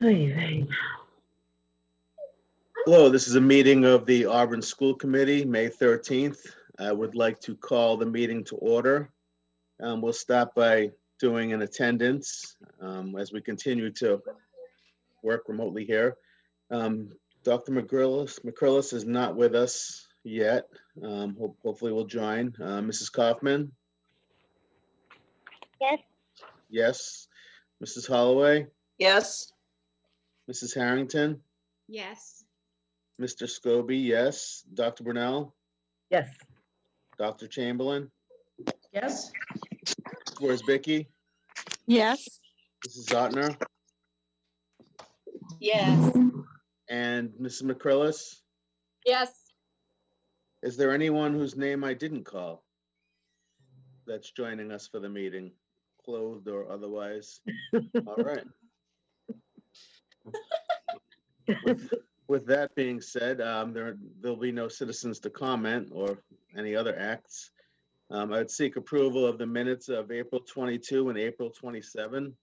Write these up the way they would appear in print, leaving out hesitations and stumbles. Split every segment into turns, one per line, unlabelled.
Ay,
Hello, this is a meeting of the Auburn School Committee, May 13th. I would like to call the meeting to order. We'll start by doing an attendance as we continue to work remotely here. Dr. McCrillis is not with us yet. Hopefully will join. Mrs. Kaufman?
Yes.
Yes. Mrs. Holloway?
Yes.
Mrs. Harrington?
Yes.
Mr. Scobie, yes. Dr. Brunel?
yes.
Dr. Chamberlain?
Yes.
Worsbicky?
Yes.
Mrs. Zotner?
Yes.
And Mrs. McCrillis?
Yes.
Is there anyone whose name I didn't call that's joining us for the meeting, clothed or otherwise? All right. With that being said, there'll be no citizens to comment or any other acts. I'd seek approval of the minutes of April 22 and April 27.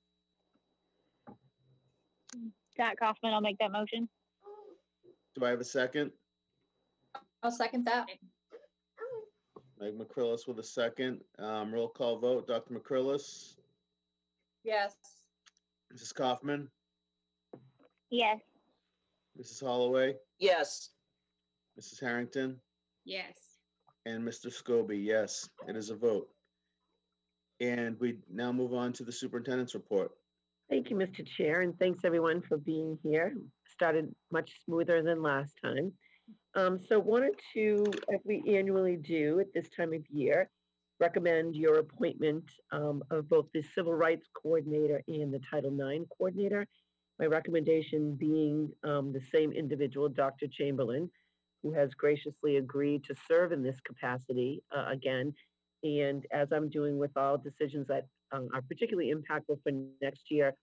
Scott Kaufman, I'll make that motion.
Do I have a second?
I'll second that.
Meg McCrillis with a second. Roll call vote. Dr. McCrillis,
Yes.
Mrs. Kaufman,
Yes.
Mrs. Holloway,
Yes.
Mrs. Harrington,
Yes.
and Mr. Scobie. Yes, it is a vote. And we now move on to the superintendent's report.
Thank you, Mr. Chair, and thanks everyone for being here. Started much smoother than last time. So wanted to, as we annually do at this time of year, recommend your appointment of both the Civil Rights Coordinator and the Title IX Coordinator. My recommendation being the same individual, Dr. Chamberlain, who has graciously agreed to serve in this capacity again. And as I'm doing with all decisions that are particularly impactful for next year,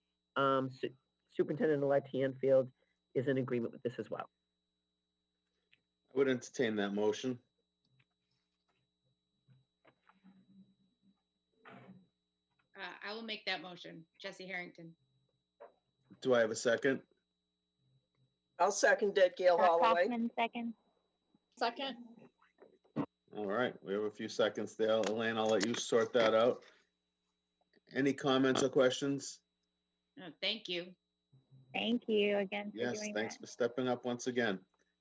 Superintendent-elect Hanfield is in agreement with this as well.
I would entertain that motion.
I will make that motion. Jesse Harrington.
Do I have a second?
I'll second it, Gail
Scott
Holloway.
Kaufman, second.
Second.
All right, we have a few seconds there. Elaine, I'll let you sort that out. Any comments or questions?
Thank you.
Thank you again for
Yes,
doing
thanks
that.
for stepping up once again.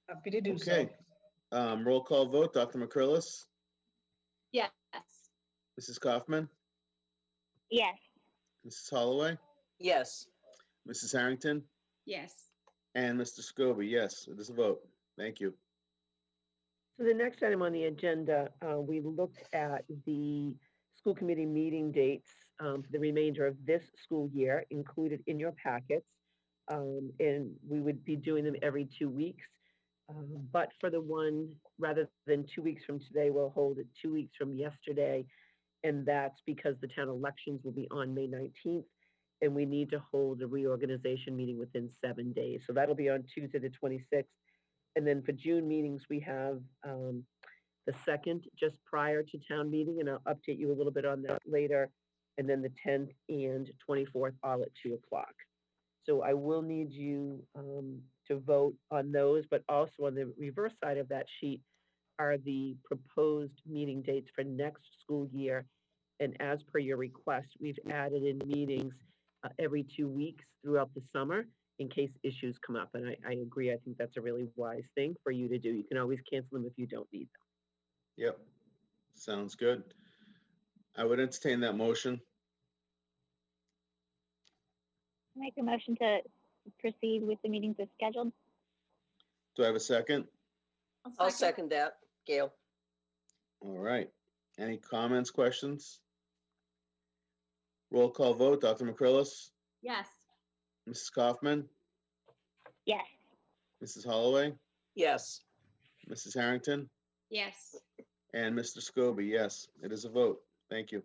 Happy to do
Okay. Roll call vote. Dr. McCrillis,
Yes.
Mrs. Kaufman,
Yes.
Mrs. Holloway,
Yes.
Mrs. Harrington,
Yes.
and Mr. Scobie. Yes, it is a vote. Thank you.
So the next item on the agenda, we looked at the school committee meeting dates for the remainder of this school year included in your packets. And we would be doing them every 2 weeks. But for the one, rather than 2 weeks from today, we'll hold it 2 weeks from yesterday. And that's because the town elections will be on May 19th. And we need to hold a reorganization meeting within 7 days. So that'll be on Tuesday, the 26th. And then for June meetings, we have the 2nd, just prior to town meeting, and I'll update you a little bit on that later. And then the 10th and 24th, all at 2 o'clock. So I will need you to vote on those, but also on the reverse side of that sheet are the proposed meeting dates for next school year. And as per your request, we've added in meetings every 2 weeks throughout the summer in case issues come up. And I agree, I think that's a really wise thing for you to do. You can always cancel them if you don't need them.
Yep, sounds good. I would entertain that motion.
Make a motion to proceed with the meetings as scheduled.
Do I have a second?
I'll second that, Gail.
All right. Any comments, questions? Roll call vote. Dr. McCrillis,
Yes.
Mrs. Kaufman,
Yes.
Mrs. Holloway,
Yes.
Mrs. Harrington,
Yes.
and Mr. Scobie. Yes, it is a vote. Thank you.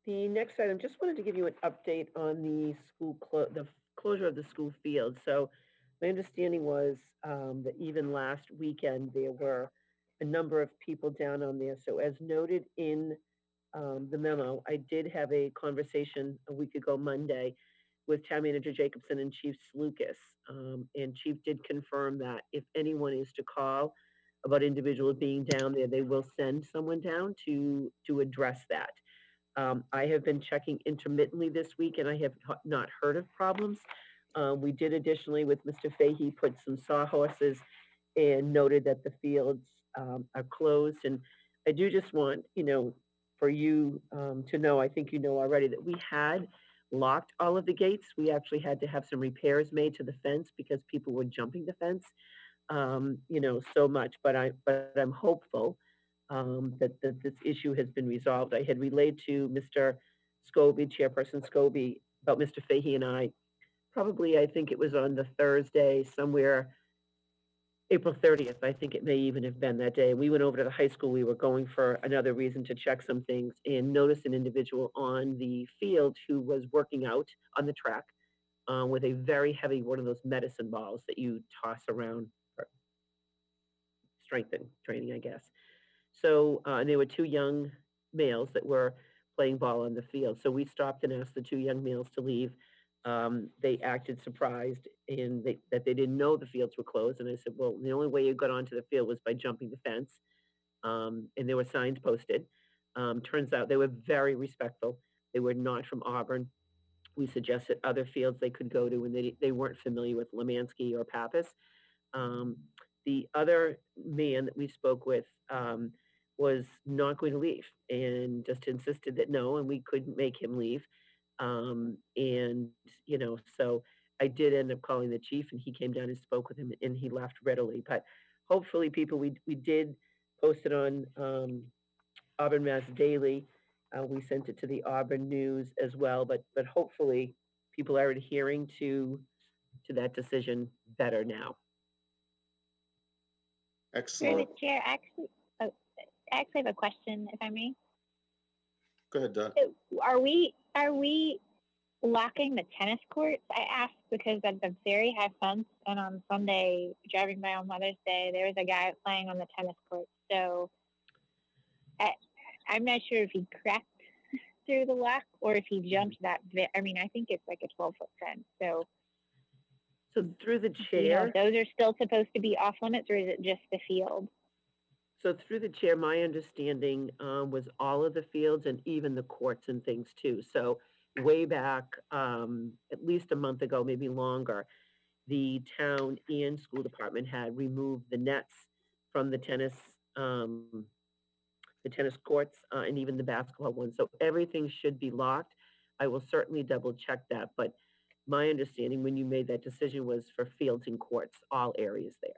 The next item, just wanted to give you an update on the the closure of the school field. So my understanding was that even last weekend, there were a number of people down on there. So as noted in the memo, I did have a conversation a week ago Monday with Town Manager Jacobson and Chief Lucas. And Chief did confirm that if anyone is to call about individuals being down there, they will send someone down to address that. I have been checking intermittently this week and I have not heard of problems. We did additionally with Mr. Fahey put some sawhorses and noted that the fields are closed. And I do just want, for you to know, I think you know already that we had locked all of the gates. We actually had to have some repairs made to the fence because people were jumping the fence, so much. But I'm hopeful that this issue has been resolved. I had relayed to Mr. Scobie, Chairperson Scobie, about Mr. Fahey and I, probably, I think it was on the Thursday, somewhere, April 30th, I think it may even have been that day. We went over to the high school. We were going for another reason to check some things and noticed an individual on the field who was working out on the track with a very heavy, one of those medicine balls that you toss around for strength training, I guess. So, and there were two young males that were playing ball on the field. So we stopped and asked the two young males to leave. They acted surprised and that they didn't know the fields were closed. And I said, well, the only way you got onto the field was by jumping the fence. And there were signs posted. Turns out they were very respectful. They were not from Auburn. We suggested other fields they could go to, and they weren't familiar with Lemansky or Pappas. The other man that we spoke with was not going to leave and just insisted that no, and we couldn't make him leave. So I did end up calling the chief, and he came down and spoke with him, and he left readily. But hopefully, people, we did post it on Auburn Mass Daily. We sent it to the Auburn News as well, but hopefully people are adhering to that decision better now.
Through
Excellent.
the chair, I actually have a question, if I may.
Go ahead, Doc.
Are we locking the tennis courts? I asked because of the very high fence, and on Sunday, driving by on Mother's Day, there was a guy playing on the tennis court. So I'm not sure if he cracked through the lock or if he jumped that. I think it's like a 12-foot fence. So
through the
do you know
chair,
if those are still supposed to be off limits, or is it just the field?
so through the chair, my understanding was all of the fields and even the courts and things too. So way back, at least a month ago, maybe longer, the town and school department had removed the nets from the tennis courts and even the basketball ones. So everything should be locked. I will certainly double check that. But my understanding when you made that decision was for fields and courts, all areas there.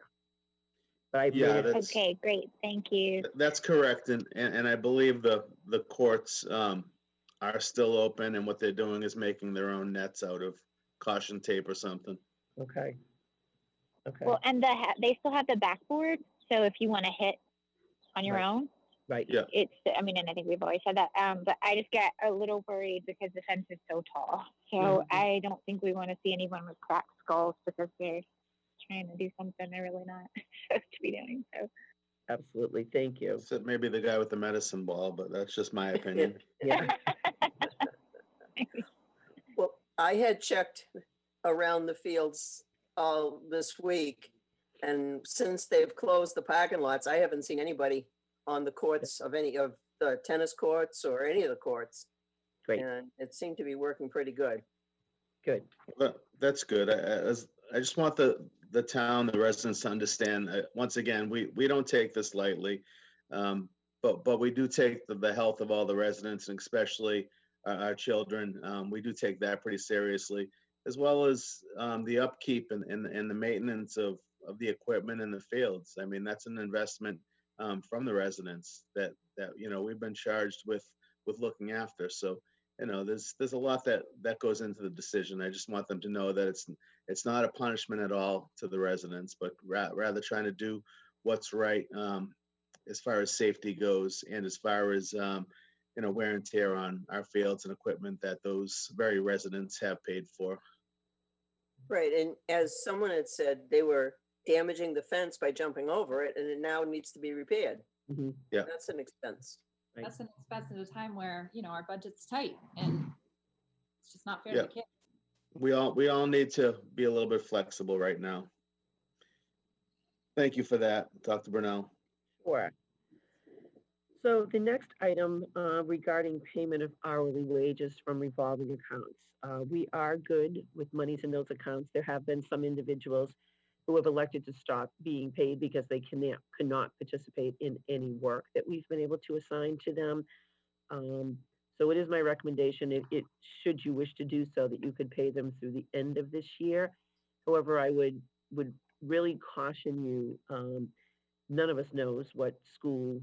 But I
Yeah,
believe
that's
Okay, great. Thank you.
that's correct, and I believe the courts are still open, and what they're doing is making their own nets out of caution tape or something.
okay. Okay,
Well, and they still have the backboard, so if you want to hit on your
Right.
own,
right.
Yeah.
and I think we've always said that, but I just get a little worried because the fence is so tall. So I don't think we want to see anyone with cracked skulls because they're trying to do something they're really not supposed to be doing. So
Absolutely. Thank you.
Except maybe the guy with the medicine ball, but that's just my opinion.
Yeah.
Well, I had checked around the fields all this week, and since they've closed the parking lots, I haven't seen anybody on the courts of any of the tennis courts or any of the courts.
Great.
And it seemed to be working pretty good.
Good.
That's good. I just want the town, the residents to understand, once again, we don't take this lightly. But we do take the health of all the residents, and especially our children. We do take that pretty seriously, as well as the upkeep and the maintenance of the equipment in the fields. I mean, that's an investment from the residents that we've been charged with looking after. So there's a lot that goes into the decision. I just want them to know that it's not a punishment at all to the residents, but rather trying to do what's right as far as safety goes, and as far as wear and tear on our fields and equipment that those very residents have paid for.
Right, and as someone had said, they were damaging the fence by jumping over it, and it now needs to be repaired.
hmm
Yeah.
That's an expense.
Right.
That's an expense at a time where, our budget's tight and it's just not fair
Yeah.
to kids.
We all need to be a little bit flexible right now. Thank you for that, Dr. Brunel.
Sure. So the next item regarding payment of hourly wages from revolving accounts. We are good with monies in those accounts. There have been some individuals who have elected to stop being paid because they cannot participate in any work that we've been able to assign to them. So it is my recommendation, should you wish to do so, that you could pay them through the end of this year. However, I would really caution you, none of us knows what school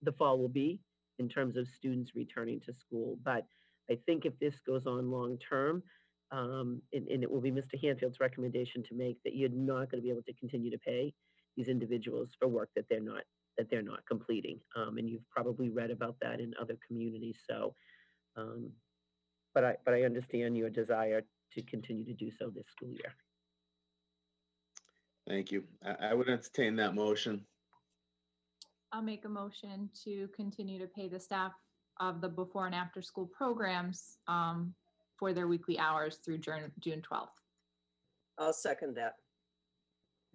the fall will be in terms of students returning to school. But I think if this goes on long term, and it will be Mr. Hanfield's recommendation to make, that you're not going to be able to continue to pay these individuals for work that they're not completing. And you've probably read about that in other communities. So, but I understand your desire to continue to do so this school year.
Thank you. I would entertain that motion.
I'll make a motion to continue to pay the staff of the before and after school programs for their weekly hours through June 12th.
I'll second that.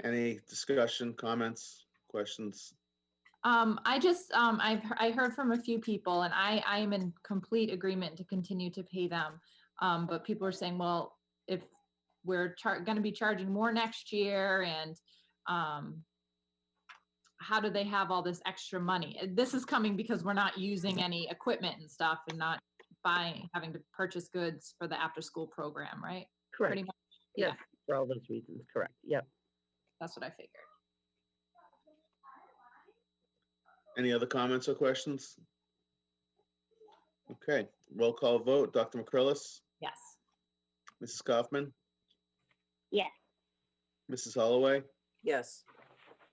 Any discussion, comments, questions?
I heard from a few people, and I am in complete agreement to continue to pay them. But people are saying, well, if we're going to be charging more next year, and how do they have all this extra money? This is coming because we're not using any equipment and stuff, and not having to purchase goods for the after school program, right?
Correct.
Pretty much.
Yes, for all those reasons. Correct. Yep.
That's what I figured.
Any other comments or questions? Okay, roll call vote. Dr. McCrillis,
Yes.
Mrs. Kaufman,
Yes.
Mrs. Holloway,
Yes.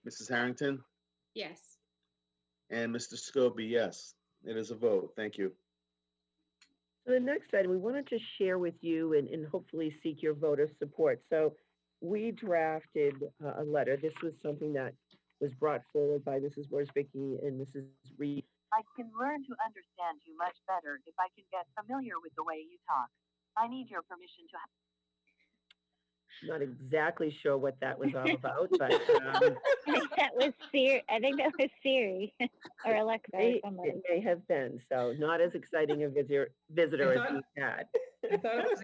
Mrs. Harrington,
Yes.
and Mr. Scobie, yes. It is a vote. Thank you.
So the next item, we wanted to share with you and hopefully seek your vote of support. So we drafted a letter. This was something that was brought forward by Mrs. Worsbicky and Mrs. Reed.
I can learn to understand you much better if I can get familiar with the way you talk. I need your permission to.
Not exactly sure what that was all about, but
I think that was Siri or Alexa or somebody.
it may have been. So not as exciting a visitor as we had.
I thought it was.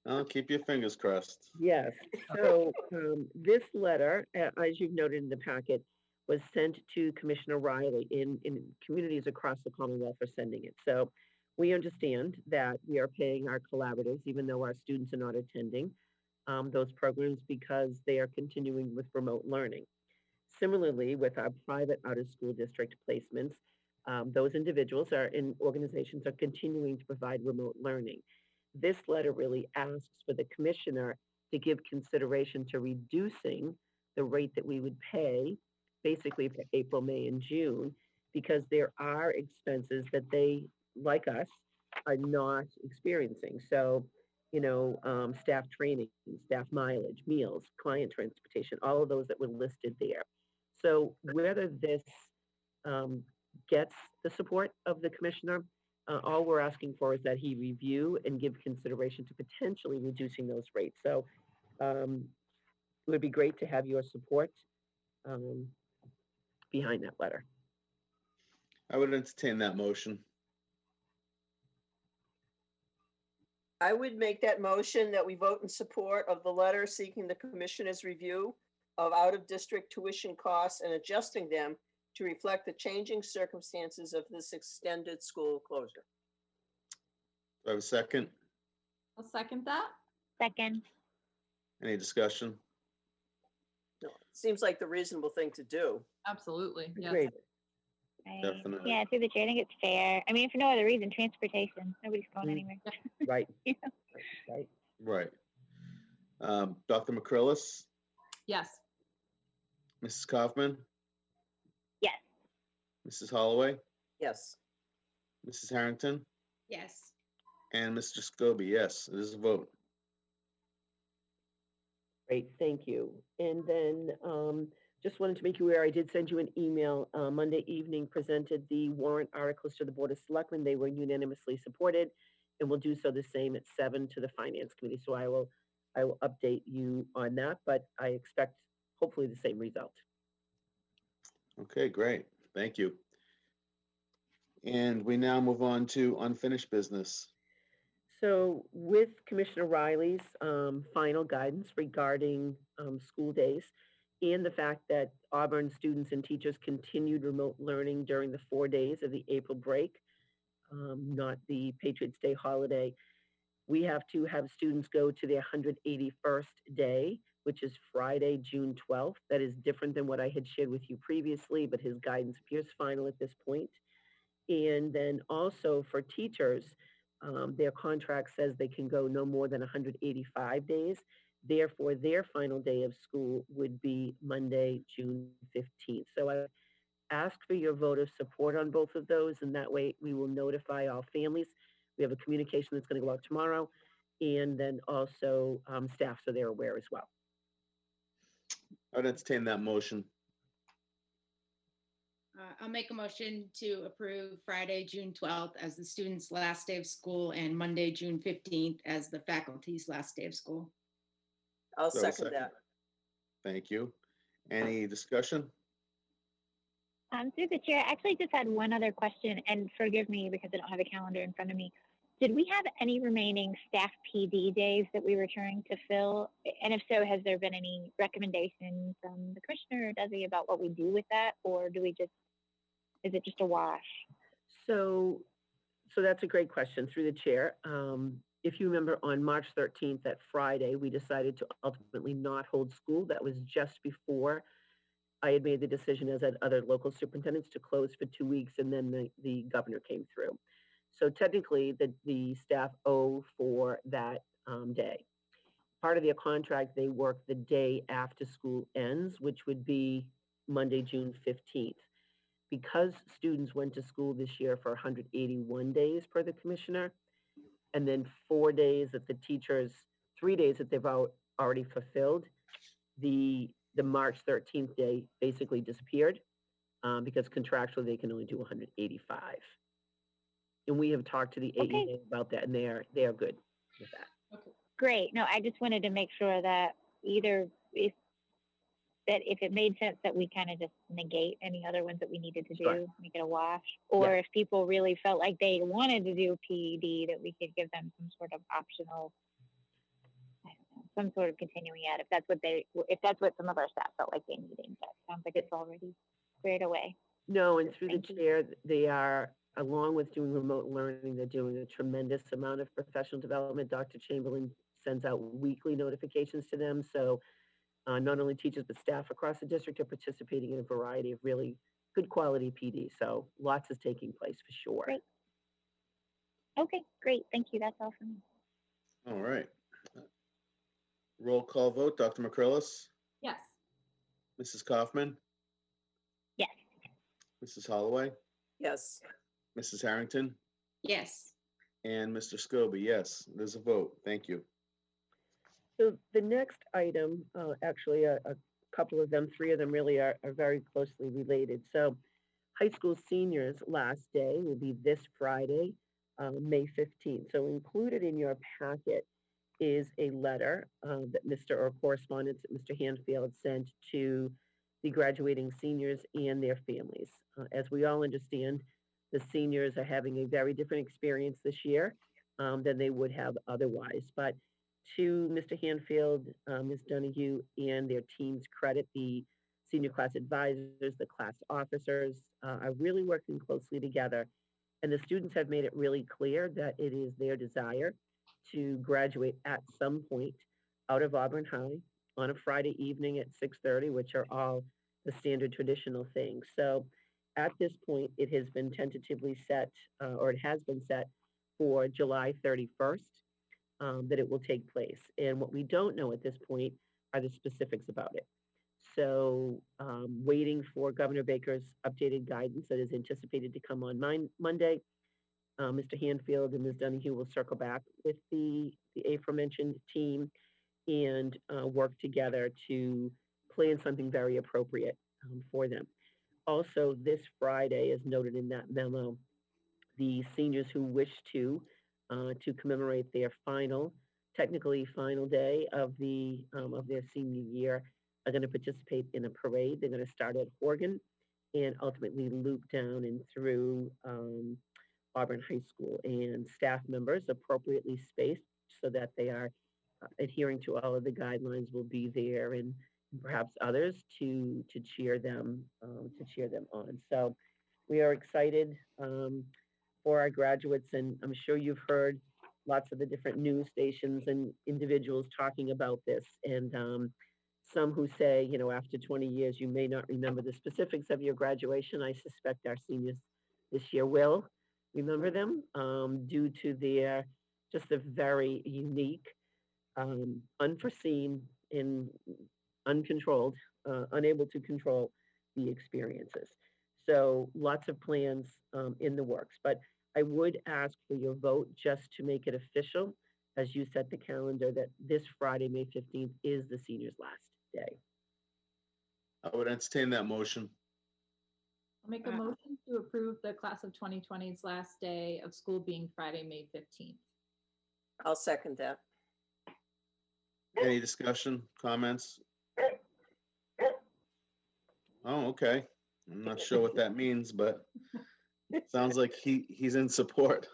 Oh, keep your fingers crossed.
Yes. So this letter, as you've noted in the packet, was sent to Commissioner Riley. In communities across the Commonwealth are sending it. So we understand that we are paying our collaboratives, even though our students are not attending those programs, because they are continuing with remote learning. Similarly, with our private out-of-school district placements, those individuals organizations are continuing to provide remote learning. This letter really asks for the commissioner to give consideration to reducing the rate that we would pay basically for April, May, and June, because there are expenses that they, like us, are not experiencing. So, staff training, staff mileage, meals, client transportation, all of those that were listed there. So whether this gets the support of the commissioner, all we're asking for is that he review and give consideration to potentially reducing those rates. So it would be great to have your support behind that letter.
I would entertain that motion.
I would make that motion that we vote in support of the letter seeking the commissioner's review of out-of-district tuition costs and adjusting them to reflect the changing circumstances of this extended school closure.
Do I have a second?
I'll second that.
Second.
Any discussion?
No, it seems like the reasonable thing to do.
Absolutely. Yes.
Great.
Definitely.
Yeah, through the chair, I think it's fair. I mean, for no other reason, transportation. Nobody's going anywhere.
Right.
Yeah.
Right.
Right. Dr. McCrillis,
Yes.
Mrs. Kaufman,
Yes.
Mrs. Holloway,
Yes.
Mrs. Harrington,
Yes.
and Mr. Scobie, yes. It is a vote.
Great, thank you. And then just wanted to make you aware, I did send you an email Monday evening, presented the warrant articles to the Board of Selectmen. They were unanimously supported. and we'll do so the same at 7 to the Finance Committee. So I will update you on that, but I expect hopefully the same result.
Okay, great. Thank you. And we now move on to unfinished business.
So with Commissioner Riley's final guidance regarding school days and the fact that Auburn students and teachers continued remote learning during the 4 days of the April break, not the Patriots' Day holiday, we have to have students go to their 181st day, which is Friday, June 12th. That is different than what I had shared with you previously, but his guidance appears final at this point. And then also for teachers, their contract says they can go no more than 185 days. Therefore, their final day of school would be Monday, June 15th. So I ask for your vote of support on both of those, and that way we will notify all families. We have a communication that's going to go out tomorrow, and then also staff so they're aware as well.
I'd entertain that motion.
I'll make a motion to approve Friday, June 12th as the students' last day of school and Monday, June 15th as the faculty's last day of school.
I'll
Do I have a
second that.
Thank you. Any discussion?
Through the chair, I actually just had one other question, and forgive me because I don't have a calendar in front of me. Did we have any remaining staff PD days that we were trying to fill? And if so, has there been any recommendations from the commissioner or Desi about what we do with that? Or do we just, is it just a wash?
So that's a great question through the chair. If you remember on March 13th, that Friday, we decided to ultimately not hold school. That was just before I had made the decision, as had other local superintendents, to close for 2 weeks, and then the governor came through. So technically, the staff owe for that day. Part of their contract, they work the day after school ends, which would be Monday, June 15th. Because students went to school this year for 181 days per the commissioner, and then 4 days that the teachers, 3 days that they've already fulfilled, the March 13th day basically disappeared because contractually they can only do 185. And we have talked to the AEA about that, and they are good with that.
Great. No, I just wanted to make sure that either if it made sense that we kind of just negate any other ones that we needed to do,
Sure.
make it a wash, or
Yeah.
if people really felt like they wanted to do PED, that we could give them some sort of optional, I don't know, some sort of continuing ed, if that's what some of our staff felt like they needed. That sounds like it's already squared away.
No, and through the
Thank you.
chair, they are, along with doing remote learning, they're doing a tremendous amount of professional development. Dr. Chamberlain sends out weekly notifications to them. So not only teachers, but staff across the district are participating in a variety of really good quality PD. So lots is taking place for sure.
Great. Okay, great. Thank you. That's all for me.
All right. Roll call vote, Dr. McCrillis,
Yes.
Mrs. Kaufman,
Yes.
Mrs. Holloway,
Yes,
Mrs. Harrington,
Yes.
and Mr. Scobie. Yes, there's a vote. Thank you.
So the next item, actually a couple of them, 3 of them really are very closely related. So high school seniors' last day will be this Friday, May 15th. So included in your packet is a letter or correspondence that Mr. Hanfield sent to the graduating seniors and their families. As we all understand, the seniors are having a very different experience this year than they would have otherwise. But to Mr. Hanfield, Ms. Donahue, and their team's credit, the senior class advisors, the class officers are really working closely together. And the students have made it really clear that it is their desire to graduate at some point out of Auburn High on a Friday evening at 6:30, which are all the standard traditional things. So at this point, it has been tentatively set, or it has been set for July 31st, that it will take place. And what we don't know at this point are the specifics about it. So waiting for Governor Baker's updated guidance that is anticipated to come on Monday. Mr. Hanfield and Ms. Donahue will circle back with the aforementioned team and work together to plan something very appropriate for them. Also, this Friday, as noted in that memo, the seniors who wish to to commemorate their technically final day of their senior year, are going to participate in a parade. They're going to start at Horgan and ultimately loop down and through Auburn High School. And staff members, appropriately spaced so that they are adhering to all of the guidelines, will be there, and perhaps others to cheer them on. So we are excited for our graduates, and I'm sure you've heard lots of the different news stations and individuals talking about this, and some who say, after 20 years, you may not remember the specifics of your graduation. I suspect our seniors this year will remember them due to their just a very unique, unforeseen, and uncontrolled, unable to control the experiences. So lots of plans in the works, but I would ask for your vote just to make it official as you set the calendar that this Friday, May 15th is the seniors' last day.
I would entertain that motion.
I'll make a motion to approve the class of 2020's last day of school being Friday, May 15th.
I'll second that.
Any discussion, comments? Oh, okay. I'm not sure what that means, but it sounds like he's in support.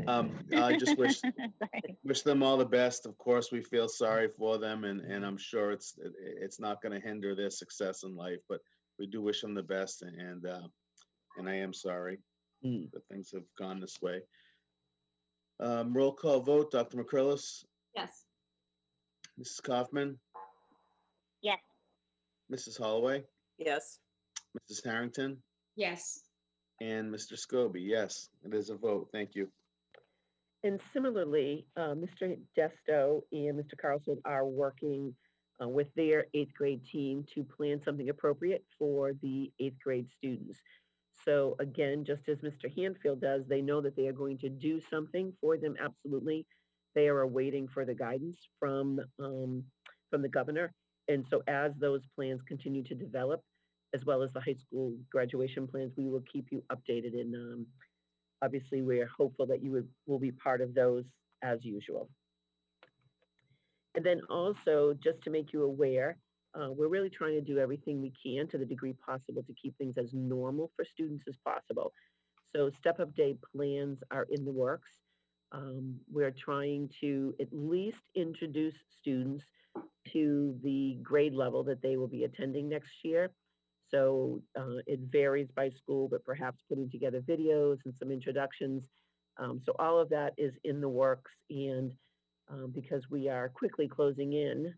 I just wish them all the best. Of course, we feel sorry for them, and I'm sure it's not going to hinder their success in life, but we do wish them the best, and I am sorry that things have gone this way. Roll call vote, Dr. McCrillis,
Yes.
Mrs. Kaufman,
Yes.
Mrs. Holloway,
Yes.
Mrs. Harrington,
Yes.
and Mr. Scobie. Yes, it is a vote. Thank you.
And similarly, Mr. Desto and Mr. Carlson are working with their 8th grade team to plan something appropriate for the 8th grade students. So again, just as Mr. Handfield does, they know that they are going to do something for them. Absolutely. They are awaiting further guidance from the governor. And so as those plans continue to develop, as well as the high school graduation plans, we will keep you updated. And obviously, we're hopeful that you will be part of those as usual. And then also, just to make you aware, we're really trying to do everything we can to the degree possible to keep things as normal for students as possible. So step-up day plans are in the works. We're trying to at least introduce students to the grade level that they will be attending next year. So it varies by school, but perhaps putting together videos and some introductions. So all of that is in the works, and because we are quickly closing in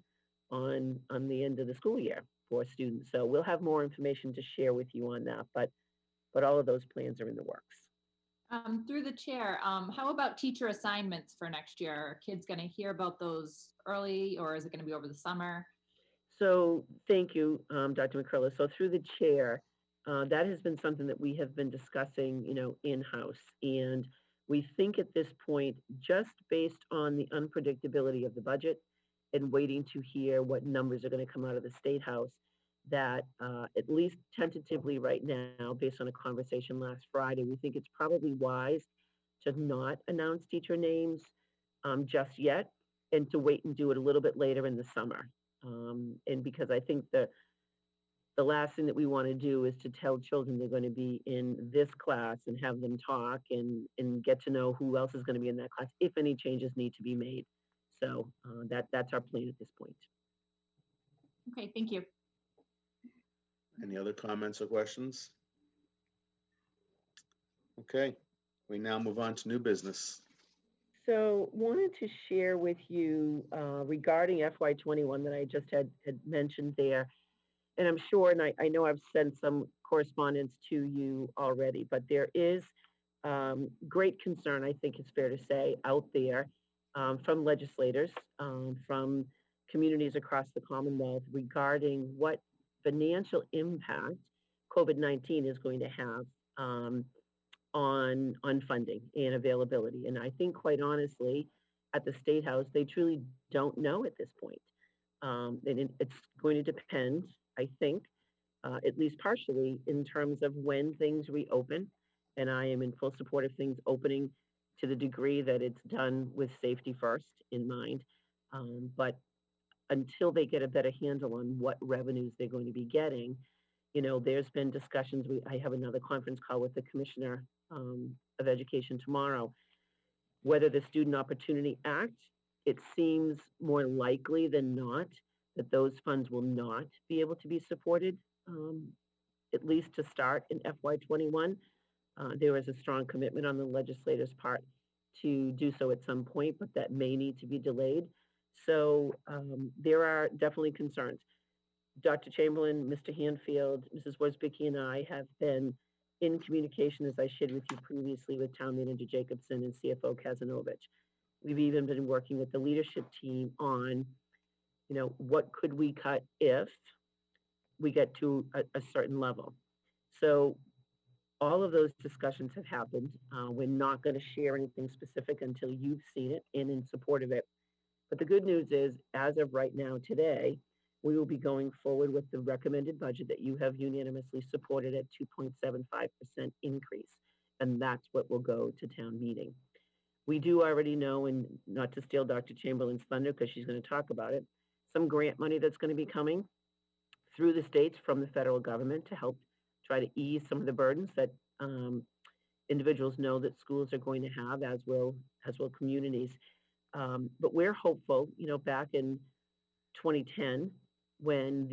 on the end of the school year for students. So we'll have more information to share with you on that, but all of those plans are in the works.
Through the chair, how about teacher assignments for next year? Are kids going to hear about those early, or is it going to be over the summer?
So thank you, Dr. McCrillis. So through the chair, that has been something that we have been discussing, in-house. And we think at this point, just based on the unpredictability of the budget and waiting to hear what numbers are going to come out of the State House, that at least tentatively right now, based on a conversation last Friday, we think it's probably wise to not announce teacher names just yet, and to wait and do it a little bit later in the summer. And because I think the last thing that we want to do is to tell children they're going to be in this class and have them talk and get to know who else is going to be in that class if any changes need to be made. So that's our plan at this point.
Okay, thank you.
Any other comments or questions? Okay, we now move on to new business.
So wanted to share with you regarding FY21 that I just had mentioned there. And I'm sure, and I know I've sent some correspondence to you already, but there is great concern, I think it's fair to say, out there from legislators, from communities across the Commonwealth regarding what financial impact COVID-19 is going to have on funding and availability. And I think, quite honestly, at the State House, they truly don't know at this point. And it's going to depend, I think, at least partially, in terms of when things reopen. And I am in full support of things opening to the degree that it's done with safety first in mind. But until they get a better handle on what revenues they're going to be getting, there's been discussions. I have another conference call with the Commissioner of Education tomorrow, whether the Student Opportunity Act, it seems more likely than not that those funds will not be able to be supported, at least to start in FY21. There is a strong commitment on the legislators' part to do so at some point, but that may need to be delayed. So there are definitely concerns. Dr. Chamberlain, Mr. Hanfield, Mrs. Worsbicky, and I have been in communication, as I shared with you previously, with Town Manager Jacobson and CFO Kazanovich. We've even been working with the leadership team on, what could we cut if we get to a certain level. So all of those discussions have happened. We're not going to share anything specific until you've seen it and in support of it. But the good news is, as of right now, today, we will be going forward with the recommended budget that you have unanimously supported at 2.75% increase. And that's what will go to town meeting. We do already know, and not to steal Dr. Chamberlain's thunder because she's going to talk about it, some grant money that's going to be coming through the states from the federal government to help try to ease some of the burdens that individuals know that schools are going to have, as will communities. But we're hopeful, back in 2010, when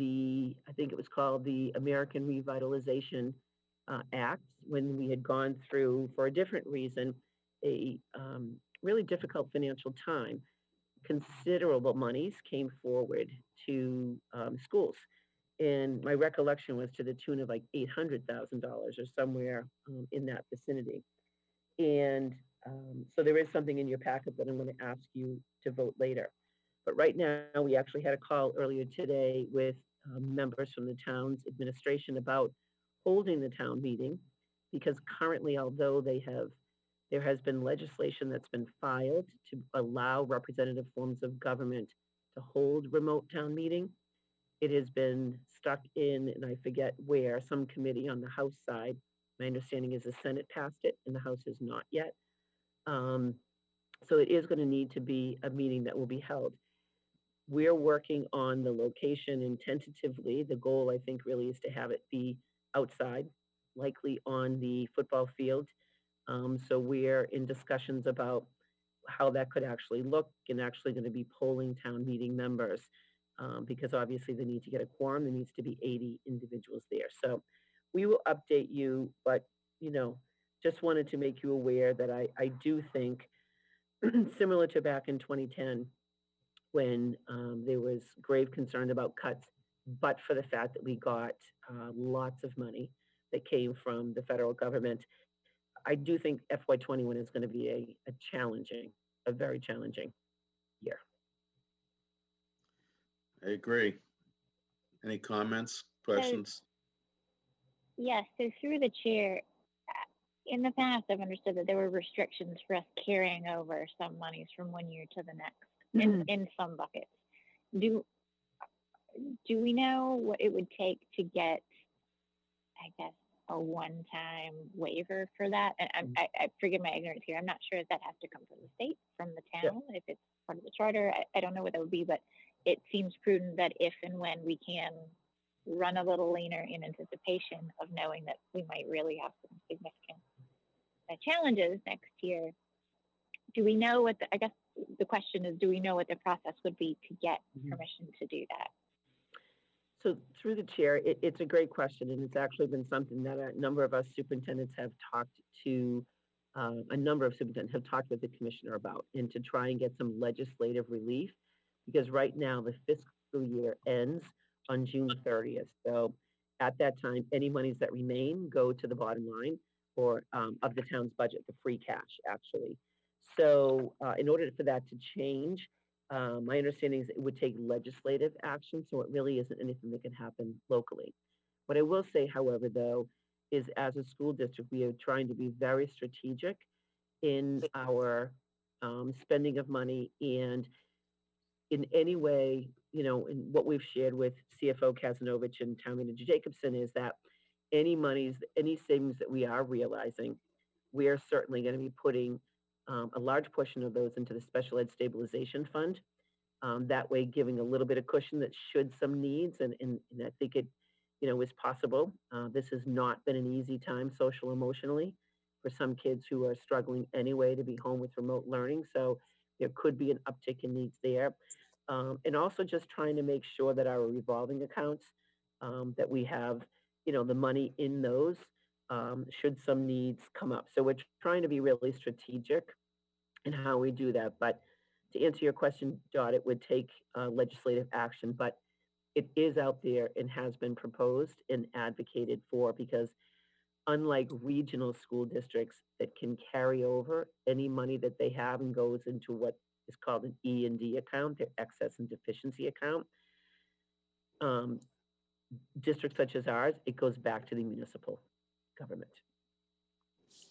I think it was called the American Revitalization Act, when we had gone through, for a different reason, a really difficult financial time, considerable monies came forward to schools. And my recollection was to the tune of like $800,000 or somewhere in that vicinity. And so there is something in your packet that I'm going to ask you to vote later. But right now, we actually had a call earlier today with members from the town's administration about holding the town meeting, because currently, although there has been legislation that's been filed to allow representative forms of government to hold remote town meeting, it has been stuck in, and I forget where, some committee on the House side. My understanding is the Senate passed it and the House has not yet. So it is going to need to be a meeting that will be held. We're working on the location, and tentatively, the goal, I think, really is to have it be outside, likely on the football field. So we're in discussions about how that could actually look, and actually going to be polling town meeting members, because obviously they need to get a quorum. There needs to be 80 individuals there. So we will update you, but, just wanted to make you aware that I do think, similar to back in 2010, when there was grave concern about cuts, but for the fact that we got lots of money that came from the federal government, I do think FY21 is going to be a very challenging year.
I agree. Any comments, questions?
Yes, so through the chair, in the past, I've understood that there were restrictions for us carrying over some monies from one year to the next in some buckets. Do we know what it would take to get, I guess, a one-time waiver for that? And I forgive my ignorance here. I'm not sure if that has to come from the state, from the town, if it's part of the charter. I don't know what that would be, but it seems prudent that if and when we can run a little leaner in anticipation of knowing that we might really have some significant challenges next year. Do we know what I guess the question is, do we know what the process would be to get permission to do that?
So through the chair, it's a great question, and it's actually been something that a number of us superintendents have talked to, with the commissioner about, and to try and get some legislative relief, because right now the fiscal year ends on June 30th. So at that time, any monies that remain go to the bottom line or of the town's budget, the free cash, actually. So in order for that to change, my understanding is it would take legislative action, so it really isn't anything that can happen locally. What I will say, however, though, is as a school district, we are trying to be very strategic in our spending of money, and in any way, in what we've shared with CFO Kazanovich and Town Manager Jacobson, is that any savings that we are realizing, we are certainly going to be putting a large portion of those into the Special Ed Stabilization Fund. That way giving a little bit of cushion that should some needs, and I think it, is possible. This has not been an easy time social emotionally for some kids who are struggling anyway to be home with remote learning. So there could be an uptick in needs there. And also just trying to make sure that our revolving accounts, that we have, the money in those, should some needs come up. So we're trying to be really strategic in how we do that. But to answer your question, Dot, it would take legislative action, but it is out there and has been proposed and advocated for, because unlike regional school districts that can carry over any money that they have and goes into what is called an E&D account, their excess and deficiency account, districts such as ours, it goes back to the municipal government.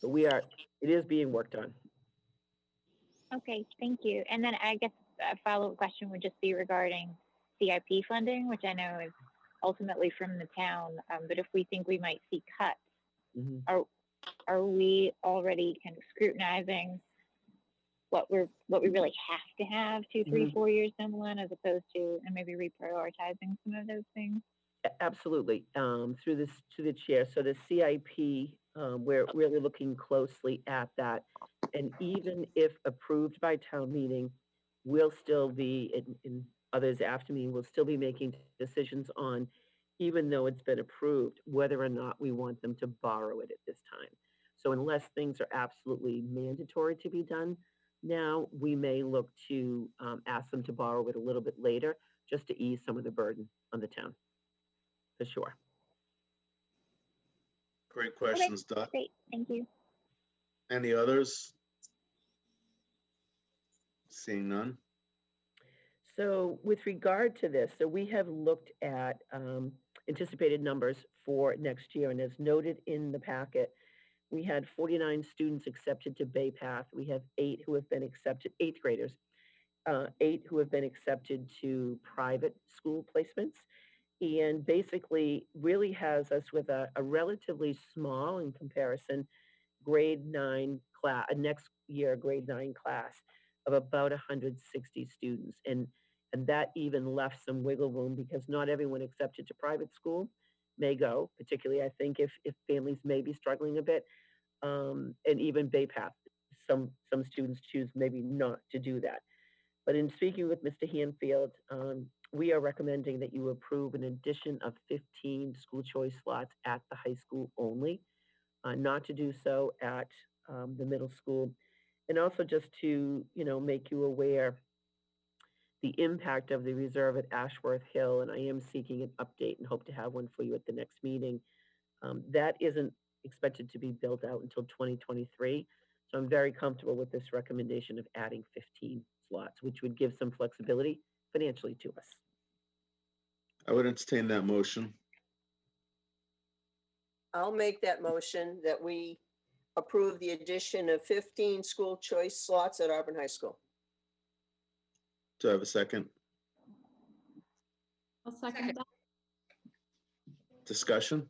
But it is being worked on.
Okay, thank you. And then I guess a follow-up question would just be regarding CIP funding, which I know is ultimately from the town. But if we think we might see cuts,
Mhm.
are we already kind of scrutinizing what we really have to have 2, 3, 4 years down the line, as opposed to, and maybe reprioritizing some of those things?
Absolutely. Through the chair. So the CIP, we're really looking closely at that. And even if approved by town meeting, we'll still be, and others after me, will still be making decisions on, even though it's been approved, whether or not we want them to borrow it at this time. So unless things are absolutely mandatory to be done now, we may look to ask them to borrow it a little bit later, just to ease some of the burden on the town. For sure.
Great questions, Dot.
Great, thank you.
Any others? Seeing none.
So with regard to this, so we have looked at anticipated numbers for next year, and as noted in the packet, we had 49 students accepted to Bay Path. We have 8 who have been accepted, 8th graders, 8 who have been accepted to private school placements, and basically really has us with a relatively small, in comparison, grade 9 class, next year grade 9 class of about 160 students. And that even left some wiggle room, because not everyone accepted to private school may go, particularly I think if families may be struggling a bit, and even Bay Path, some students choose maybe not to do that. But in speaking with Mr. Hanfield, we are recommending that you approve an addition of 15 school choice slots at the high school only, not to do so at the middle school. And also just to, make you aware the impact of the reserve at Ashworth Hill, and I am seeking an update and hope to have one for you at the next meeting. That isn't expected to be built out until 2023. So I'm very comfortable with this recommendation of adding 15 slots, which would give some flexibility financially to us.
I would entertain that motion.
I'll make that motion that we approve the addition of 15 school choice slots at Auburn High School.
Do I have a second?
I'll second that.
Discussion?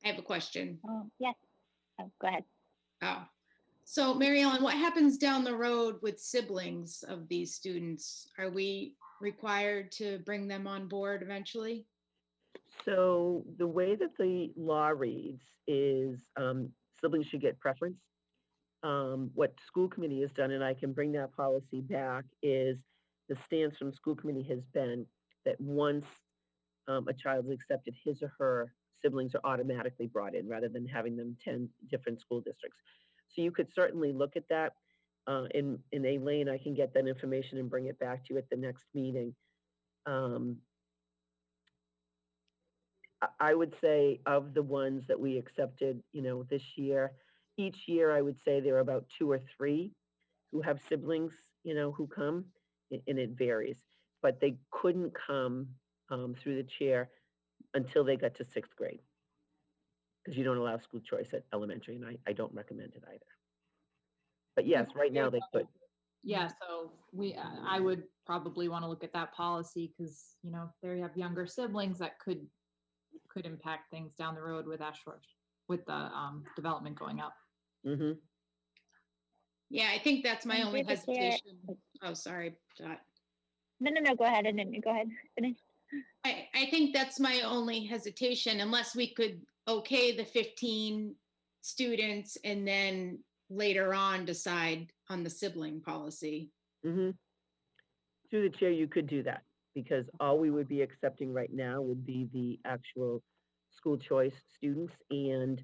I have a question.
Yes, go ahead.
Oh, so Mary Ellen, what happens down the road with siblings of these students? Are we required to bring them on board eventually?
So the way that the law reads is siblings should get preference. What school committee has done, and I can bring that policy back, is the stance from school committee has been that once a child is accepted, his or her siblings are automatically brought in rather than having them attend different school districts. So you could certainly look at that. In Elaine, I can get that information and bring it back to you at the next meeting. I would say of the ones that we accepted, this year, each year I would say there are about 2 or 3 who have siblings, who come, and it varies. But they couldn't come through the chair until they got to 6th grade, because you don't allow school choice at elementary, and I don't recommend it either. But yes, right now they could.
Yeah, so I would probably want to look at that policy, because, if they have younger siblings, that could impact things down the road with Ashworth, with the development going up.
Mm-hmm.
Yeah, I think that's my
And
only
through the chair-
hesitation. Oh, sorry, Dot.
No, go ahead, and then go ahead, finish.
I think that's my only hesitation, unless we could okay the 15 students and then later on decide on the sibling policy.
Mhm. Through the chair, you could do that, because all we would be accepting right now would be the actual school choice students. And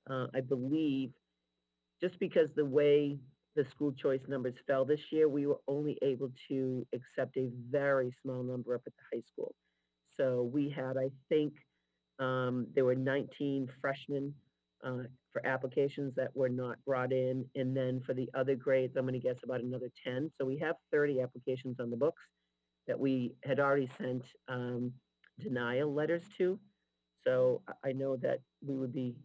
I believe, just because the way the school choice numbers fell this year, we were only able to accept a very small number up at the high school. So we had, I think, there were 19 freshmen for applications that were not brought in. And then for the other grades, I'm going to guess about another 10. So we have 30 applications on the books that we had already sent denial letters to. So I know that we would be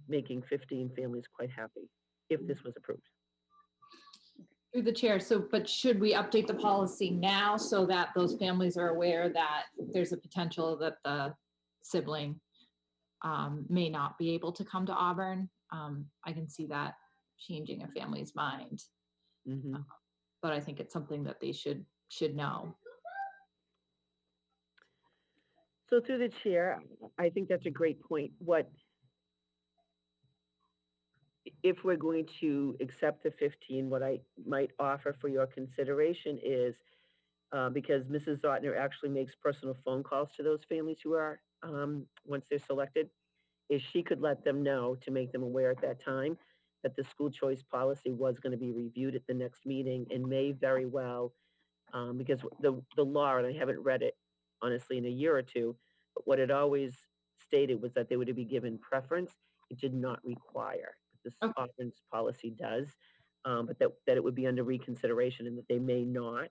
making 15 families quite happy if this was approved.
Through the chair, so, but should we update the policy now so that those families are aware that there's a potential that the sibling may not be able to come to Auburn? I can see that changing a family's mind,
Mhm.
but I think it's something that they should know.
So through the chair, I think that's a great point. If we're going to accept the 15, what I might offer for your consideration is, because Mrs. Zotner actually makes personal phone calls to those families who are, once they're selected, is she could let them know, to make them aware at that time, that the school choice policy was going to be reviewed at the next meeting and may very well, because the law, and I haven't read it honestly in a year or two, but what it always stated was that they would be given preference. It did not require. This
Okay.
Auburn's policy does, but that it would be under reconsideration and that they may not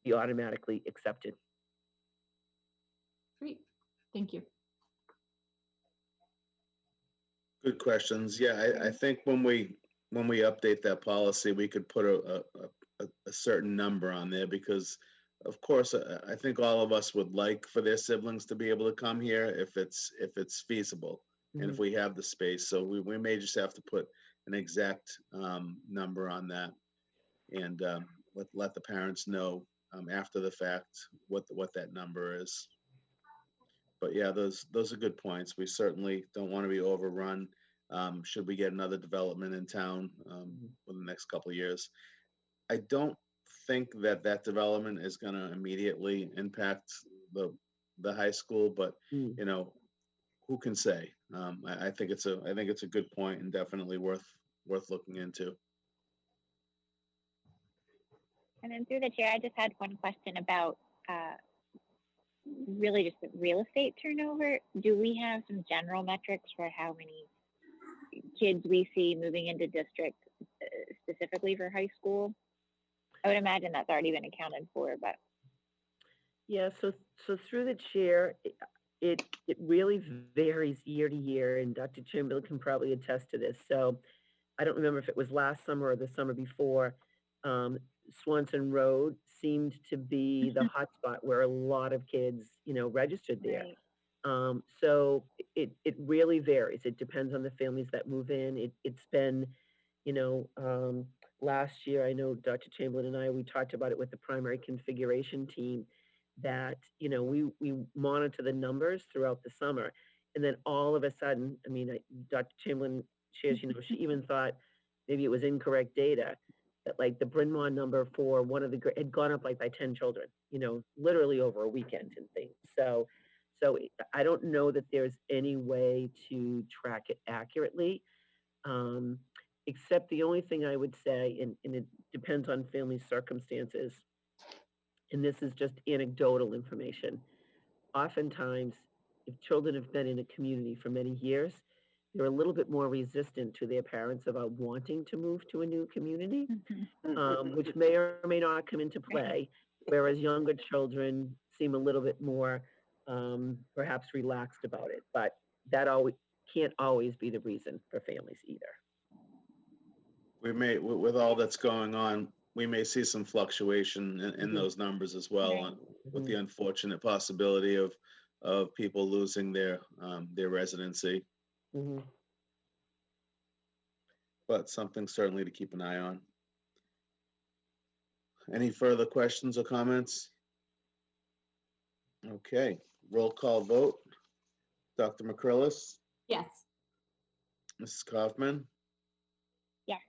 be automatically accepted.
Great, thank you.
Good questions. Yeah, I think when we update that policy, we could put a certain number on there, because of course, I think all of us would like for their siblings to be able to come here if it's feasible and if we have the space. So we may just have to put an exact number on that, and let the parents know after the fact what that number is. But yeah, those are good points. We certainly don't want to be overrun. Should we get another development in town for the next couple of years? I don't think that development is going to immediately impact the high school, but you know, who can say? I think it's a good point and definitely worth looking into.
And then through the chair, I just had one question about really just the real estate turnover. Do we have some general metrics for how many kids we see moving into district specifically for high school? I would imagine that's already been accounted for, but.
Yeah, so through the chair, it really varies year to year, and Dr. Chamberlain can probably attest to this. So I don't remember if it was last summer or the summer before, Swanson Road seemed to be the hotspot where a lot of kids, registered there.
Right.
So it really varies. It depends on the families that move in. It's been, last year, I know Dr. Chamberlain and I, we talked about it with the primary configuration team, that, we monitor the numbers throughout the summer. And then all of a sudden, Dr. Chamberlain shares, she even thought maybe it was incorrect data, that like the Bryn Mawr number for one of the had gone up like by 10 children, literally over a weekend and things. So I don't know that there's any way to track it accurately, except the only thing I would say, and it depends on family circumstances, and this is just anecdotal information. Oftentimes, if children have been in a community for many years, they're a little bit more resistant to their parents about wanting to move to a new community, which may or may not come into play, whereas younger children seem a little bit more perhaps relaxed about it. But that can't always be the reason for families either.
We may, with all that's going on, we may see some fluctuation in those numbers as well,
Right.
with the unfortunate possibility of people losing their residency.
Mhm.
but something certainly to keep an eye on. Any further questions or comments? Okay, roll call vote. Dr. McCrillis,
Yes.
Mrs. Kaufman,
Yes.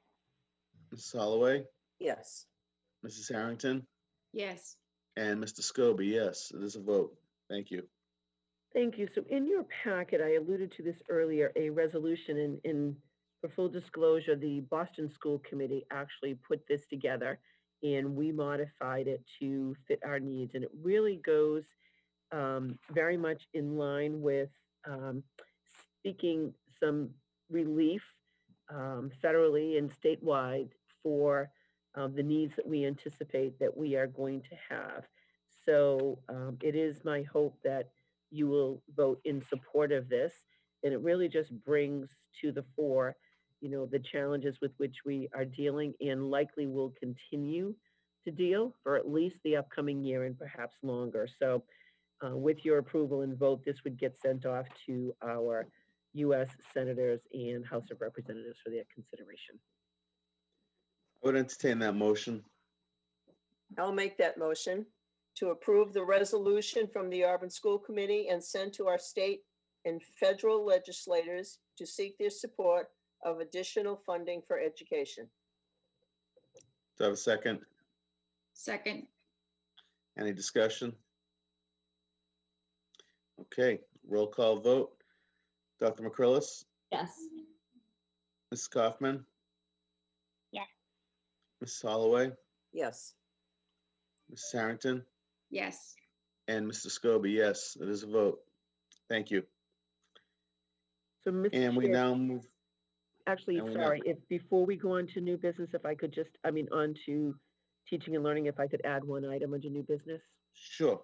Mrs. Holloway,
Yes.
Mrs. Harrington,
Yes.
and Mr. Scobie. Yes, it is a vote. Thank you.
Thank you. So in your packet, I alluded to this earlier, a resolution for full disclosure, the Boston School Committee actually put this together and we modified it to fit our needs. And it really goes very much in line with seeking some relief federally and statewide for the needs that we anticipate that we are going to have. So it is my hope that you will vote in support of this. And it really just brings to the fore, the challenges with which we are dealing and likely will continue to deal for at least the upcoming year and perhaps longer. So with your approval and vote, this would get sent off to our U.S. Senators and House of Representatives for their consideration.
I would entertain that motion.
I'll make that motion to approve the resolution from the Auburn School Committee and send to our state and federal legislators to seek their support of additional funding for education.
Do I have a second?
Second.
Any discussion? Okay, roll call vote. Dr. McCrillis,
Yes.
Mrs. Kaufman,
Yes.
Mrs. Holloway,
Yes.
Mrs. Harrington,
Yes.
and Mr. Scobie. Yes, it is a vote. Thank you.
So, Mr.
And we
Chair,
now move,
actually,
and we now-
sorry, if before we go on to new business, if I could just, on to teaching and learning, if I could add one item under new business.
sure.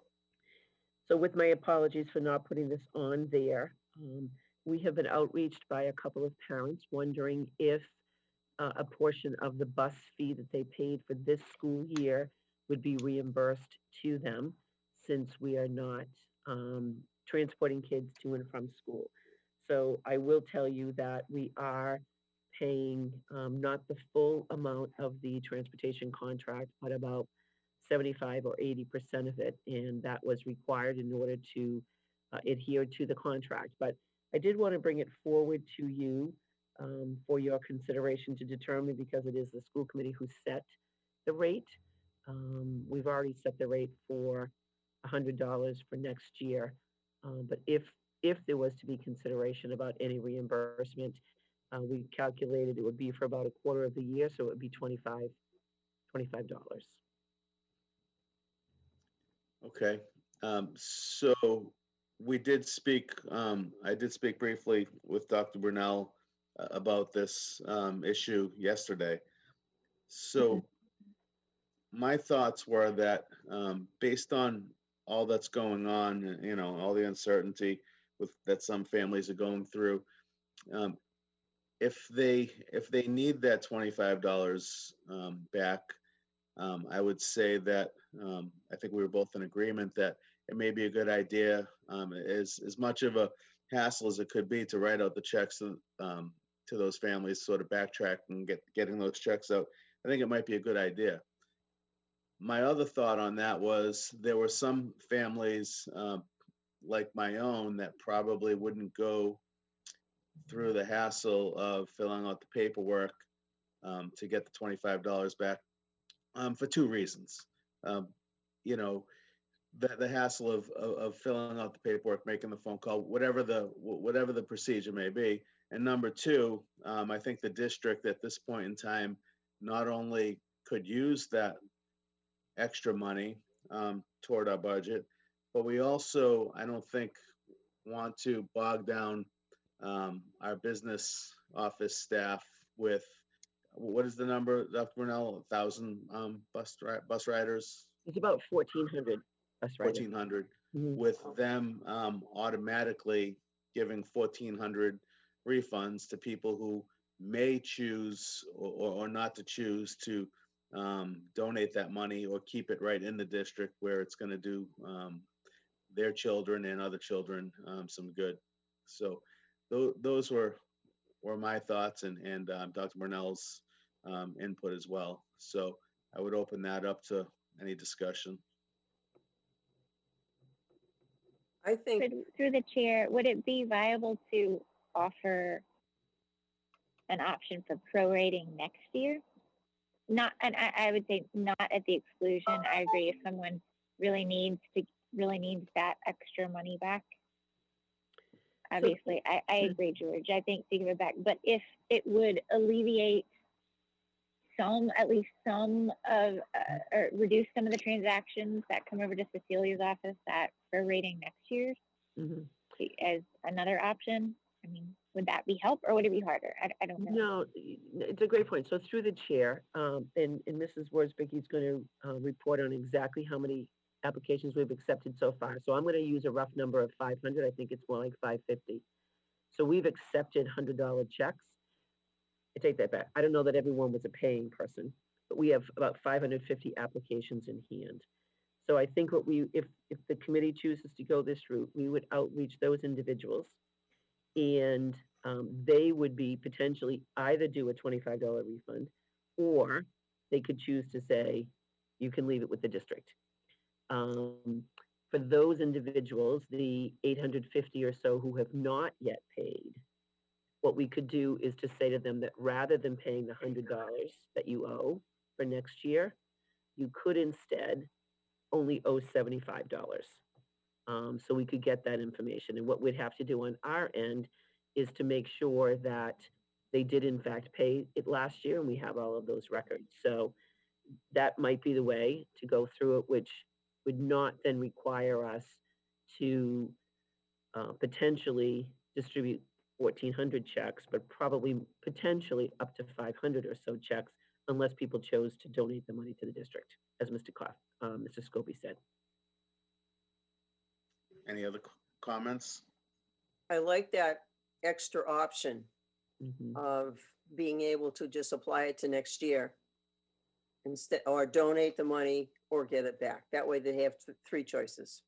So with my apologies for not putting this on there, we have been outreached by a couple of parents wondering if a portion of the bus fee that they paid for this school year would be reimbursed to them since we are not transporting kids to and from school. So I will tell you that we are paying not the full amount of the transportation contract, but about 75 or 80% of it, and that was required in order to adhere to the contract. But I did want to bring it forward to you for your consideration to determine, because it is the school committee who set the rate. We've already set the rate for $100 for next year, but if there was to be consideration about any reimbursement, we calculated it would be for about a quarter of the year, so it would be $25.
Okay, so we did speak, I did speak briefly with Dr. Brunel about this issue yesterday. So my thoughts were that based on all that's going on, all the uncertainty that some families are going through, if they need that $25 back, I would say that I think we were both in agreement that it may be a good idea, as much of a hassle as it could be to write out the checks to those families, sort of backtrack and getting those checks out. I think it might be a good idea. My other thought on that was there were some families like my own that probably wouldn't go through the hassle of filling out the paperwork to get the $25 back for two reasons. The hassle of filling out the paperwork, making the phone call, whatever the procedure may be. And number two, I think the district at this point in time not only could use that extra money toward our budget, but we also, I don't think, want to bog down our business office staff with, what is the number, Dr. Brunel, 1,000 bus riders?
It's about 1,400 bus riders.
1,400,
Mhm.
with them automatically giving 1,400 refunds to people who may choose or not to choose to donate that money or keep it right in the district where it's going to do their children and other children some good. So those were were my thoughts and Dr. Brunel's input as well. So I would open that up to any discussion.
I think,
Through the chair, would it be viable to offer an option for prorating next year? Not, and I would say not at the exclusion. I agree if someone really needs that extra money back. Obviously, I agree, George. I think to give it back, but if it would alleviate at least some of, or reduce some of the transactions that come over to Cecilia's office at prorating next year
Mhm.
as another option, I mean, would that be help or would it be harder? I don't know.
No, it's a great point. So through the chair, and Mrs. Worsbicky is going to report on exactly how many applications we've accepted so far. So I'm going to use a rough number of 500. I think it's more like 550. So we've accepted $100 checks. I take that back. I don't know that everyone was a paying person, but we have about 550 applications in hand. So I think if the committee chooses to go this route, we would outreach those individuals, and they would be potentially either do a $25 refund, or they could choose to say, you can leave it with the district. For those individuals, the 850 or so who have not yet paid, what we could do is to say to them that rather than paying the $100 that you owe for next year, you could instead only owe $75. So we could get that information. And what we'd have to do on our end is to make sure that they did in fact pay it last year, and we have all of those records. So that might be the way to go through it, which would not then require us to potentially distribute 1,400 checks, but probably potentially up to 500 or so checks, unless people chose to donate the money to the district, as Mr. Scobie said.
Any other comments?
I like that extra option
Mhm.
of being able to just apply it to next year instead, or donate the money or get it back. That way they have three choices.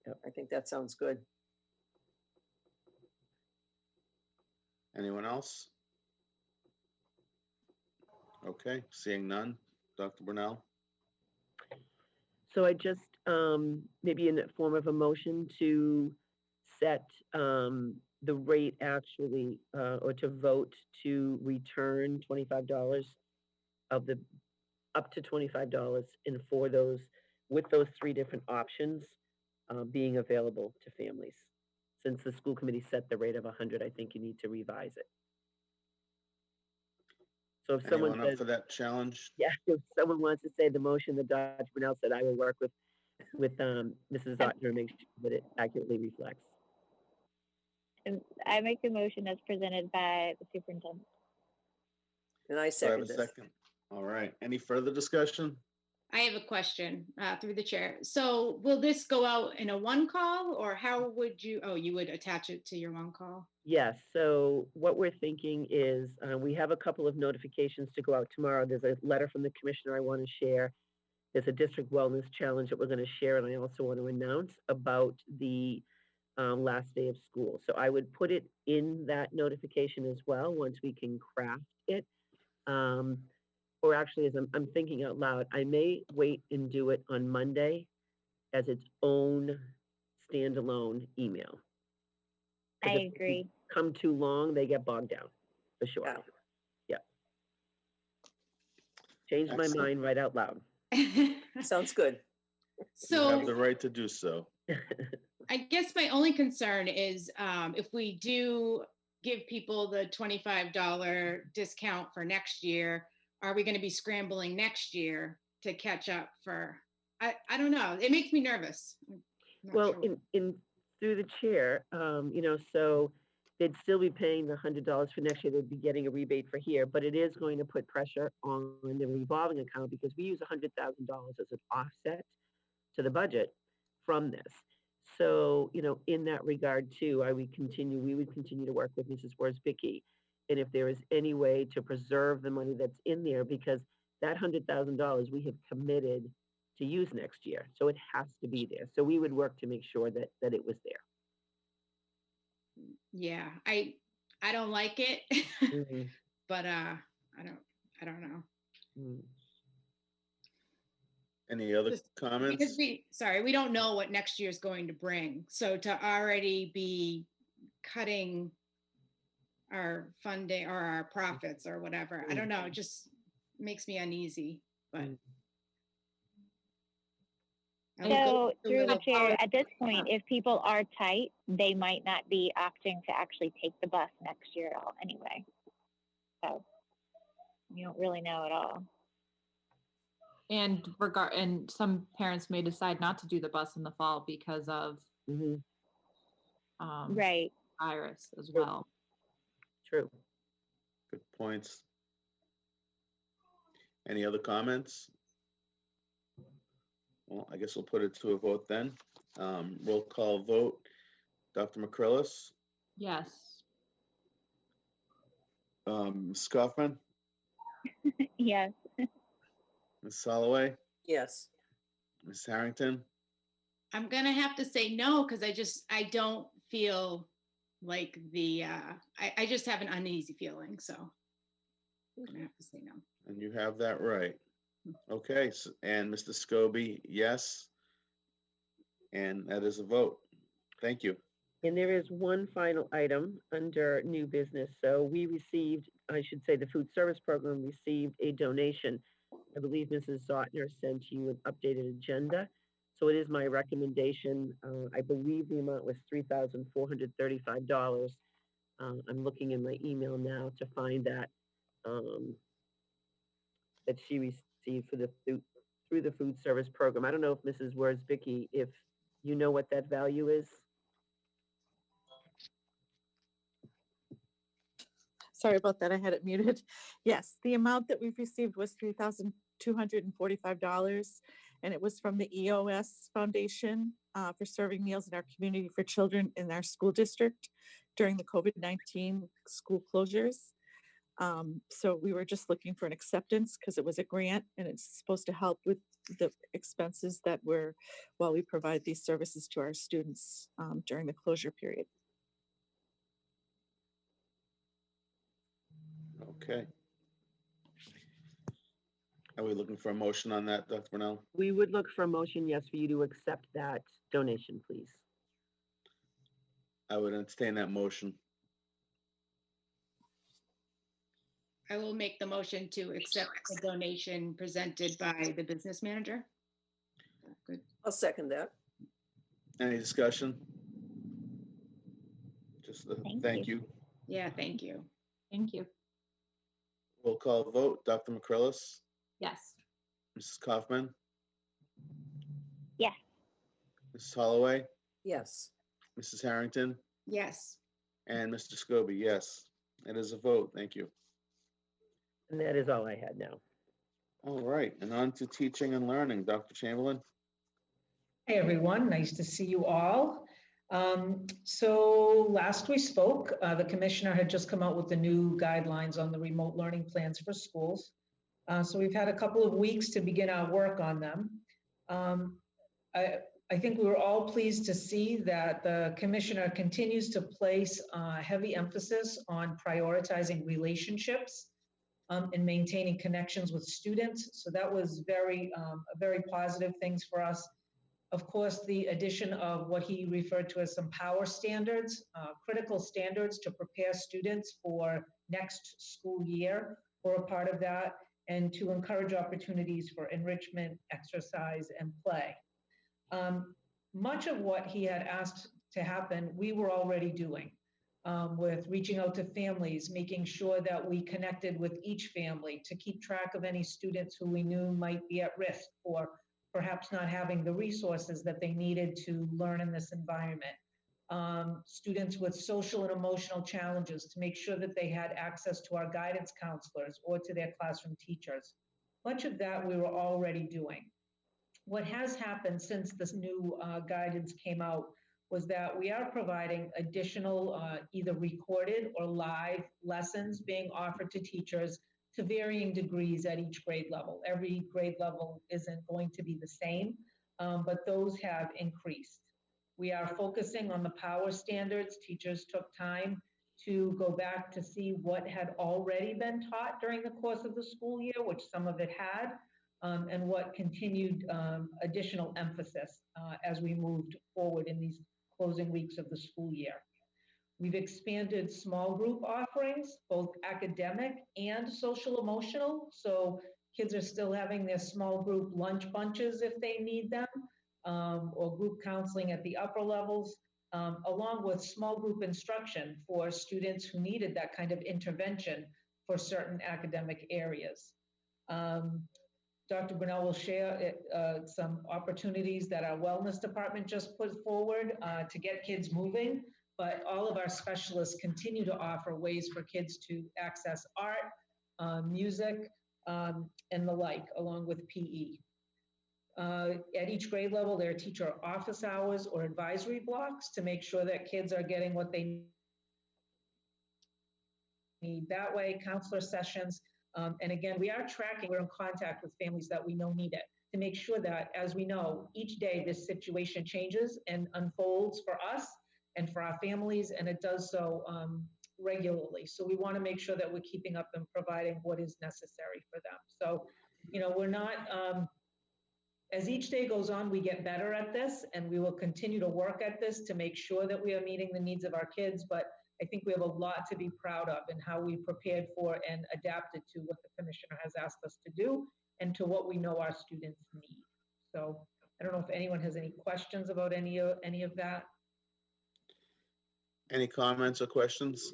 Yep.
I think that sounds good.
Anyone else? Okay, seeing none. Dr. Brunel?
So I just, maybe in the form of a motion to set the rate actually, or to vote to return $25 of the, up to $25 and for those, with those three different options being available to families. Since the school committee set the rate of 100, I think you need to revise it. So if someone
Anyone up
says,
for that challenge?
yeah, if someone wants to say the motion that Dr. Brunel said, I will work with Mrs. Ottner and make sure that it accurately reflects.
And I make the motion as presented by the superintendent.
And I
Do I have a
second this.
second? All right, any further discussion?
I have a question through the chair. So will this go out in a one call, or how would you, oh, you would attach it to your one call?
Yes, so what we're thinking is we have a couple of notifications to go out tomorrow. There's a letter from the commissioner I want to share. There's a district wellness challenge that we're going to share, and I also want to announce about the last day of school. So I would put it in that notification as well once we can craft it. Or actually, as I'm thinking out loud, I may wait and do it on Monday as its own standalone email. 'Cause
I
if they
agree.
come too long, they get bogged down, for sure.
Yeah.
Yeah. Changed my
Excellent.
mind right out loud.
Sounds good.
You have the
So
right to do so.
I guess my only concern is if we do give people the $25 discount for next year, are we going to be scrambling next year to catch up for, I don't know. It makes me nervous. I'm not
Well,
sure.
in through the chair, so they'd still be paying the $100 for next year. They'd be getting a rebate for here, but it is going to put pressure on the revolving account because we use $100,000 as an offset to the budget from this. So, in that regard too, we would continue to work with Mrs. Worsbicky. And if there is any way to preserve the money that's in there, because that $100,000 we have committed to use next year. So it has to be there. So we would work to make sure that it was there.
Yeah, I I don't like it,
Mhm,
but I don't know.
mhm.
Any other
Because
comments?
we don't know what next year's going to bring. So to already be cutting our funding or our profits or whatever, I don't know, it just makes me uneasy, but
Mm.
I will go
So
with the
through the
little
chair,
policy.
at this point, if people are tight, they might not be opting to actually take the bus next year at all anyway. So we don't really know at all.
And some parents may decide not to do the bus in the fall because of
Mhm,
Right.
virus as
True.
well.
True.
Good points. Any other comments? Well, I guess we'll put it to a vote then. Roll call vote. Dr. McCrillis,
Yes.
Ms. Kaufman,
Yes.
Ms. Soloway,
Yes.
Ms. Harrington,
I'm gonna have to say no, because I don't feel like I just have an uneasy feeling, so I'm gonna have to say no.
and you have that right. Okay, and Mr. Scobie, yes. And that is a vote. Thank you.
And there is one final item under new business. So we received, I should say, the food service program received a donation. I believe Mrs. Zotner sent you an updated agenda. So it is my recommendation. I believe the amount was $3,435. I'm looking in my email now to find that that she received for through the food service program. I don't know if Mrs. Worsbicky, if you know what that value is.
Sorry about that, I had it muted. Yes, the amount that we've received was $3,245, and it was from the EOS Foundation for serving meals in our community for children in our school district during the COVID-19 school closures. So we were just looking for an acceptance because it was a grant and it's supposed to help with the expenses that were while we provide these services to our students during the closure period.
Okay. Are we looking for a motion on that, Dr. Brunel?
We would look for a motion, yes, for you to accept that donation, please.
I would entertain that motion.
I will make the motion to accept the donation presented by the business manager. Good.
I'll second that.
Any discussion? Just thank
you.
you.
Yeah, thank you.
Thank you.
Roll call vote. Dr. McCrillis,
Yes.
Mrs. Kaufman,
Yes.
Mrs. Holloway,
Yes.
Mrs. Harrington,
Yes.
and Mr. Scobie, yes. It is a vote. Thank you.
And that is all I had now.
All right, and on to teaching and learning. Dr. Chamberlain?
Hey, everyone. Nice to see you all. So last we spoke, the commissioner had just come out with the new guidelines on the remote learning plans for schools. So we've had a couple of weeks to begin our work on them. I think we were all pleased to see that the commissioner continues to place heavy emphasis on prioritizing relationships and maintaining connections with students. So that was very positive things for us. Of course, the addition of what he referred to as some power standards, critical standards to prepare students for next school year were a part of that, and to encourage opportunities for enrichment, exercise, and play. Much of what he had asked to happen, we were already doing with reaching out to families, making sure that we connected with each family to keep track of any students who we knew might be at risk for perhaps not having the resources that they needed to learn in this environment. Students with social and emotional challenges, to make sure that they had access to our guidance counselors or to their classroom teachers. Much of that we were already doing. What has happened since this new guidance came out was that we are providing additional either recorded or live lessons being offered to teachers to varying degrees at each grade level. Every grade level isn't going to be the same, but those have increased. We are focusing on the power standards. Teachers took time to go back to see what had already been taught during the course of the school year, which some of it had, and what continued additional emphasis as we moved forward in these closing weeks of the school year. We've expanded small group offerings, both academic and social emotional. So kids are still having their small group lunch bunches if they need them, or group counseling at the upper levels, along with small group instruction for students who needed that kind of intervention for certain academic areas. Dr. Brunel will share some opportunities that our wellness department just put forward to get kids moving, but all of our specialists continue to offer ways for kids to access art, music, and the like, along with PE. At each grade level, there are teacher office hours or advisory blocks to make sure that kids are getting what they need that way, counselor sessions. And again, we are tracking, we're in contact with families that we know need it to make sure that, as we know, each day this situation changes and unfolds for us and for our families, and it does so regularly. So we want to make sure that we're keeping up and providing what is necessary for them. So, you know, we're not, as each day goes on, we get better at this, and we will continue to work at this to make sure that we are meeting the needs of our kids. But I think we have a lot to be proud of in how we prepared for and adapted to what the commissioner has asked us to do and to what we know our students need. So I don't know if anyone has any questions about any of that.
Any comments or questions?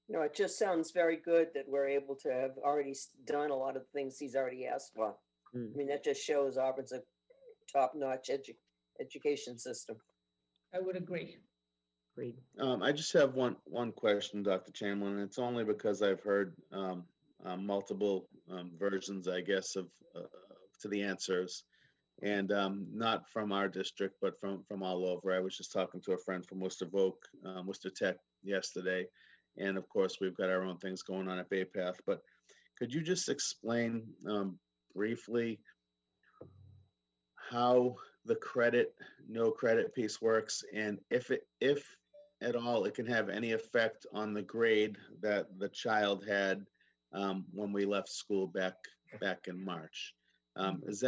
No, it just sounds very good that we're able to have already done a lot of the things he's already asked for. I mean, that just shows Auburn's a top-notch education system.
I would agree.
Great.
I just have one question, Dr. Chamberlain, and it's only because I've heard multiple versions, I guess, of to the answers, and not from our district, but from all over. I was just talking to a friend from Worcester Tech yesterday, and of course, we've got our own things going on at Bay Path. But could you just explain briefly how the credit, no credit piece works, and if at all it can have any effect on the grade that the child had when we left school back in March? Does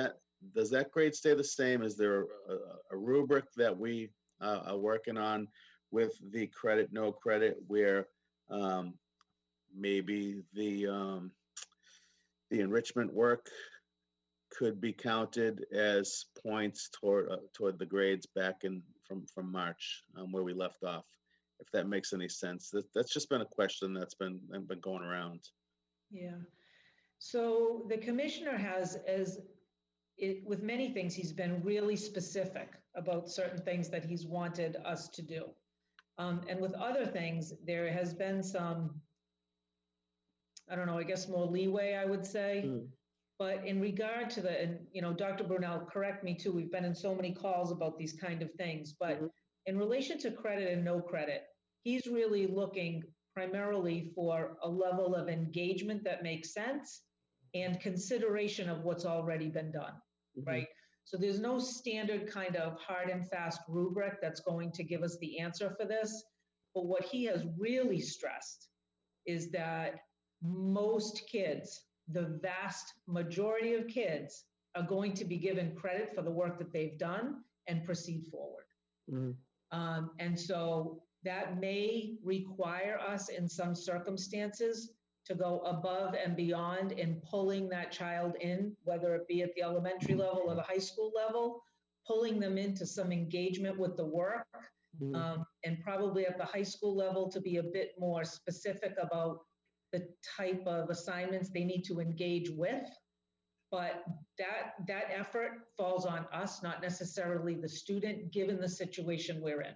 that grade stay the same? Is there a rubric that we are working on with the credit, no credit, where maybe the enrichment work could be counted as points toward the grades back from March, where we left off, if that makes any sense? That's just been a question that's been going around.
Yeah. So the commissioner has, with many things, he's been really specific about certain things that he's wanted us to do. And with other things, there has been some, I don't know, I guess more leeway, I would say. But in regard to and you know, Dr. Brunel, correct me too, we've been in so many calls about these kind of things, but in relation to credit and no credit, he's really looking primarily for a level of engagement that makes sense and consideration of what's already been done, right? So there's no standard kind of hard and fast rubric that's going to give us the answer for this. But what he has really stressed is that most kids, the vast majority of kids, are going to be given credit for the work that they've done and proceed forward. And so that may require us in some circumstances to go above and beyond in pulling that child in, whether it be at the elementary level or the high school level, pulling them into some engagement with the work, and probably at the high school level to be a bit more specific about the type of assignments they need to engage with. But that effort falls on us, not necessarily the student, given the situation we're in.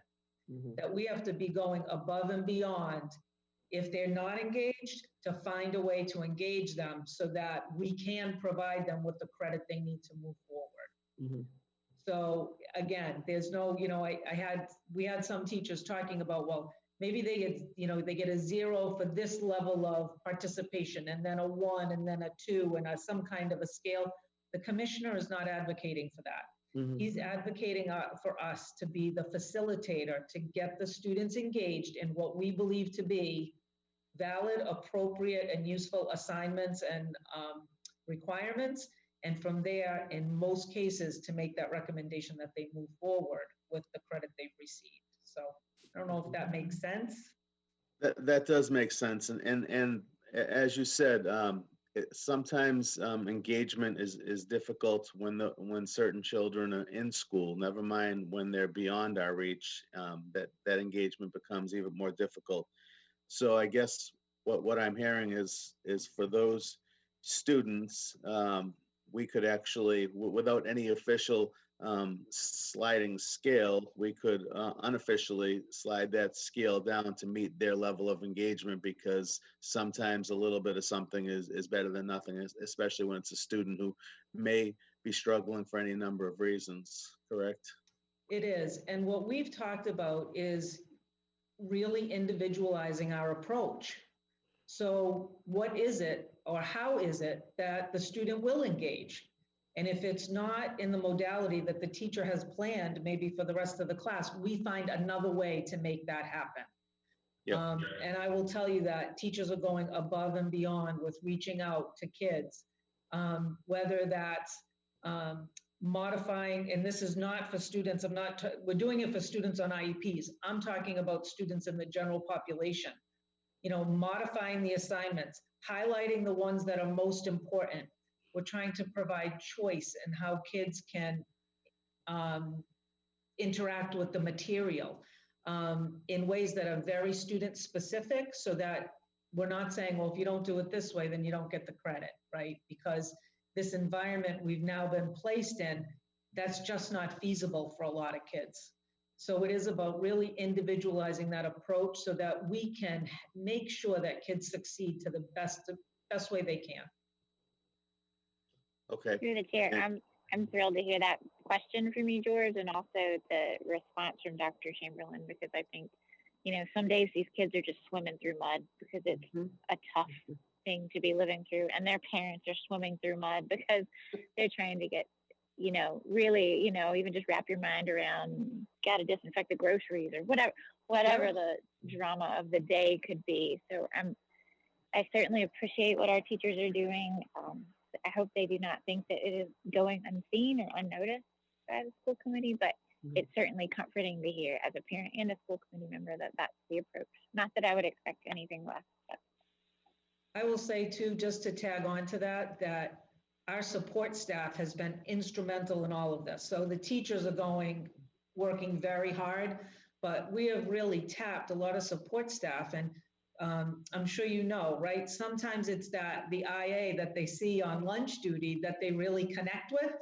That we have to be going above and beyond, if they're not engaged, to find a way to engage them so that we can provide them with the credit they need to move forward. So again, there's no, you know, we had some teachers talking about, well, maybe they get, you know, they get a 0 for this level of participation, and then a 1, and then a 2, and some kind of a scale. The commissioner is not advocating for that.
Mhm.
He's advocating for us to be the facilitator to get the students engaged in what we believe to be valid, appropriate, and useful assignments and requirements. And from there, in most cases, to make that recommendation that they move forward with the credit they've received. So I don't know if that makes sense.
That does make sense. And as you said, sometimes engagement is difficult when certain children are in school, never mind when they're beyond our reach, that engagement becomes even more difficult. So I guess what I'm hearing is for those students, we could actually, without any official sliding scale, we could unofficially slide that scale down to meet their level of engagement, because sometimes a little bit of something is better than nothing, especially when it's a student who may be struggling for any number of reasons, correct?
It is. And what we've talked about is really individualizing our approach. So what is it, or how is it that the student will engage? And if it's not in the modality that the teacher has planned, maybe for the rest of the class, we find another way to make that happen.
Yeah.
And I will tell you that teachers are going above and beyond with reaching out to kids, whether that's modifying, and this is not for students, we're doing it for students on IEPs. I'm talking about students in the general population. You know, modifying the assignments, highlighting the ones that are most important. We're trying to provide choice in how kids can interact with the material in ways that are very student specific, so that we're not saying, well, if you don't do it this way, then you don't get the credit, right? Because this environment we've now been placed in, that's just not feasible for a lot of kids. So it is about really individualizing that approach so that we can make sure that kids succeed to the best way they can.
Okay.
Through the chair,
And-
I'm thrilled to hear that question from you, George, and also the response from Dr. Chamberlain, because I think, you know, some days these kids are just swimming through mud because it's a tough thing to be living through, and their parents are swimming through mud because they're trying to get, you know, really, you know, even just wrap your mind around, got to disinfect the groceries or whatever the drama of the day could be. So I certainly appreciate what our teachers are doing. I hope they do not think that it is going unseen or unnoticed by the school committee, but it's certainly comforting to hear as a parent and a school committee member that that's the approach. Not that I would expect anything less. But.
I will say too, just to tag on to that, that our support staff has been instrumental in all of this. So the teachers are working very hard, but we have really tapped a lot of support staff. And I'm sure you know, right? Sometimes it's the IA that they see on lunch duty that they really connect with.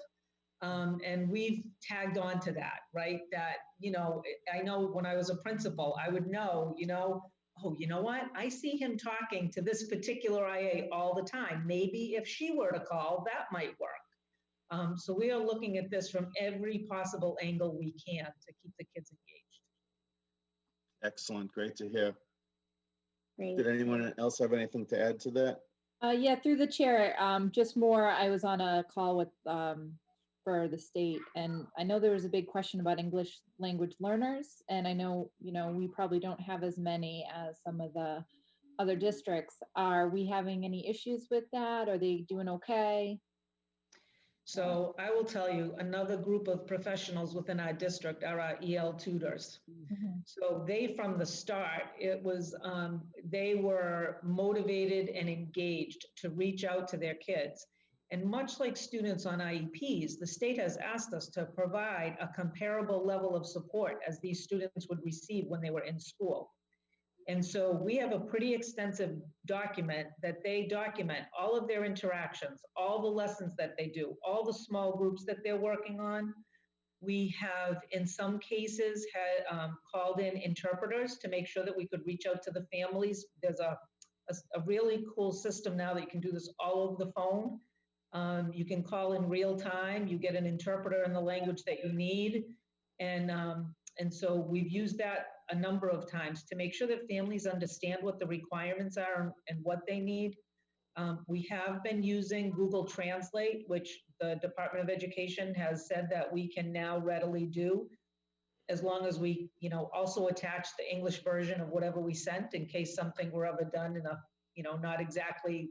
And we've tagged on to that, right? That, you know, I know when I was a principal, I would know, you know, oh, you know what? I see him talking to this particular IA all the time. Maybe if she were to call, that might work. So we are looking at this from every possible angle we can to keep the kids engaged.
Excellent. Great to hear.
Great.
Did anyone else have anything to add to that?
Yeah, through the chair, just more, I was on a call with, for the state, and I know there was a big question about English language learners, and I know, you know, we probably don't have as many as some of the other districts. Are we having any issues with that? Are they doing okay?
So I will tell you, another group of professionals within our district are our EL tutors. So they, from the start, they were motivated and engaged to reach out to their kids. And much like students on IEPs, the state has asked us to provide a comparable level of support as these students would receive when they were in school. And so we have a pretty extensive document that they document all of their interactions, all the lessons that they do, all the small groups that they're working on. We have, in some cases, had called in interpreters to make sure that we could reach out to the families. There's a really cool system now that you can do this all over the phone. You can call in real time. You get an interpreter in the language that you need. And so we've used that a number of times to make sure that families understand what the requirements are and what they need. We have been using Google Translate, which the Department of Education has said that we can now readily do, as long as we, also attach the English version of whatever we sent in case something were ever done in a, not exactly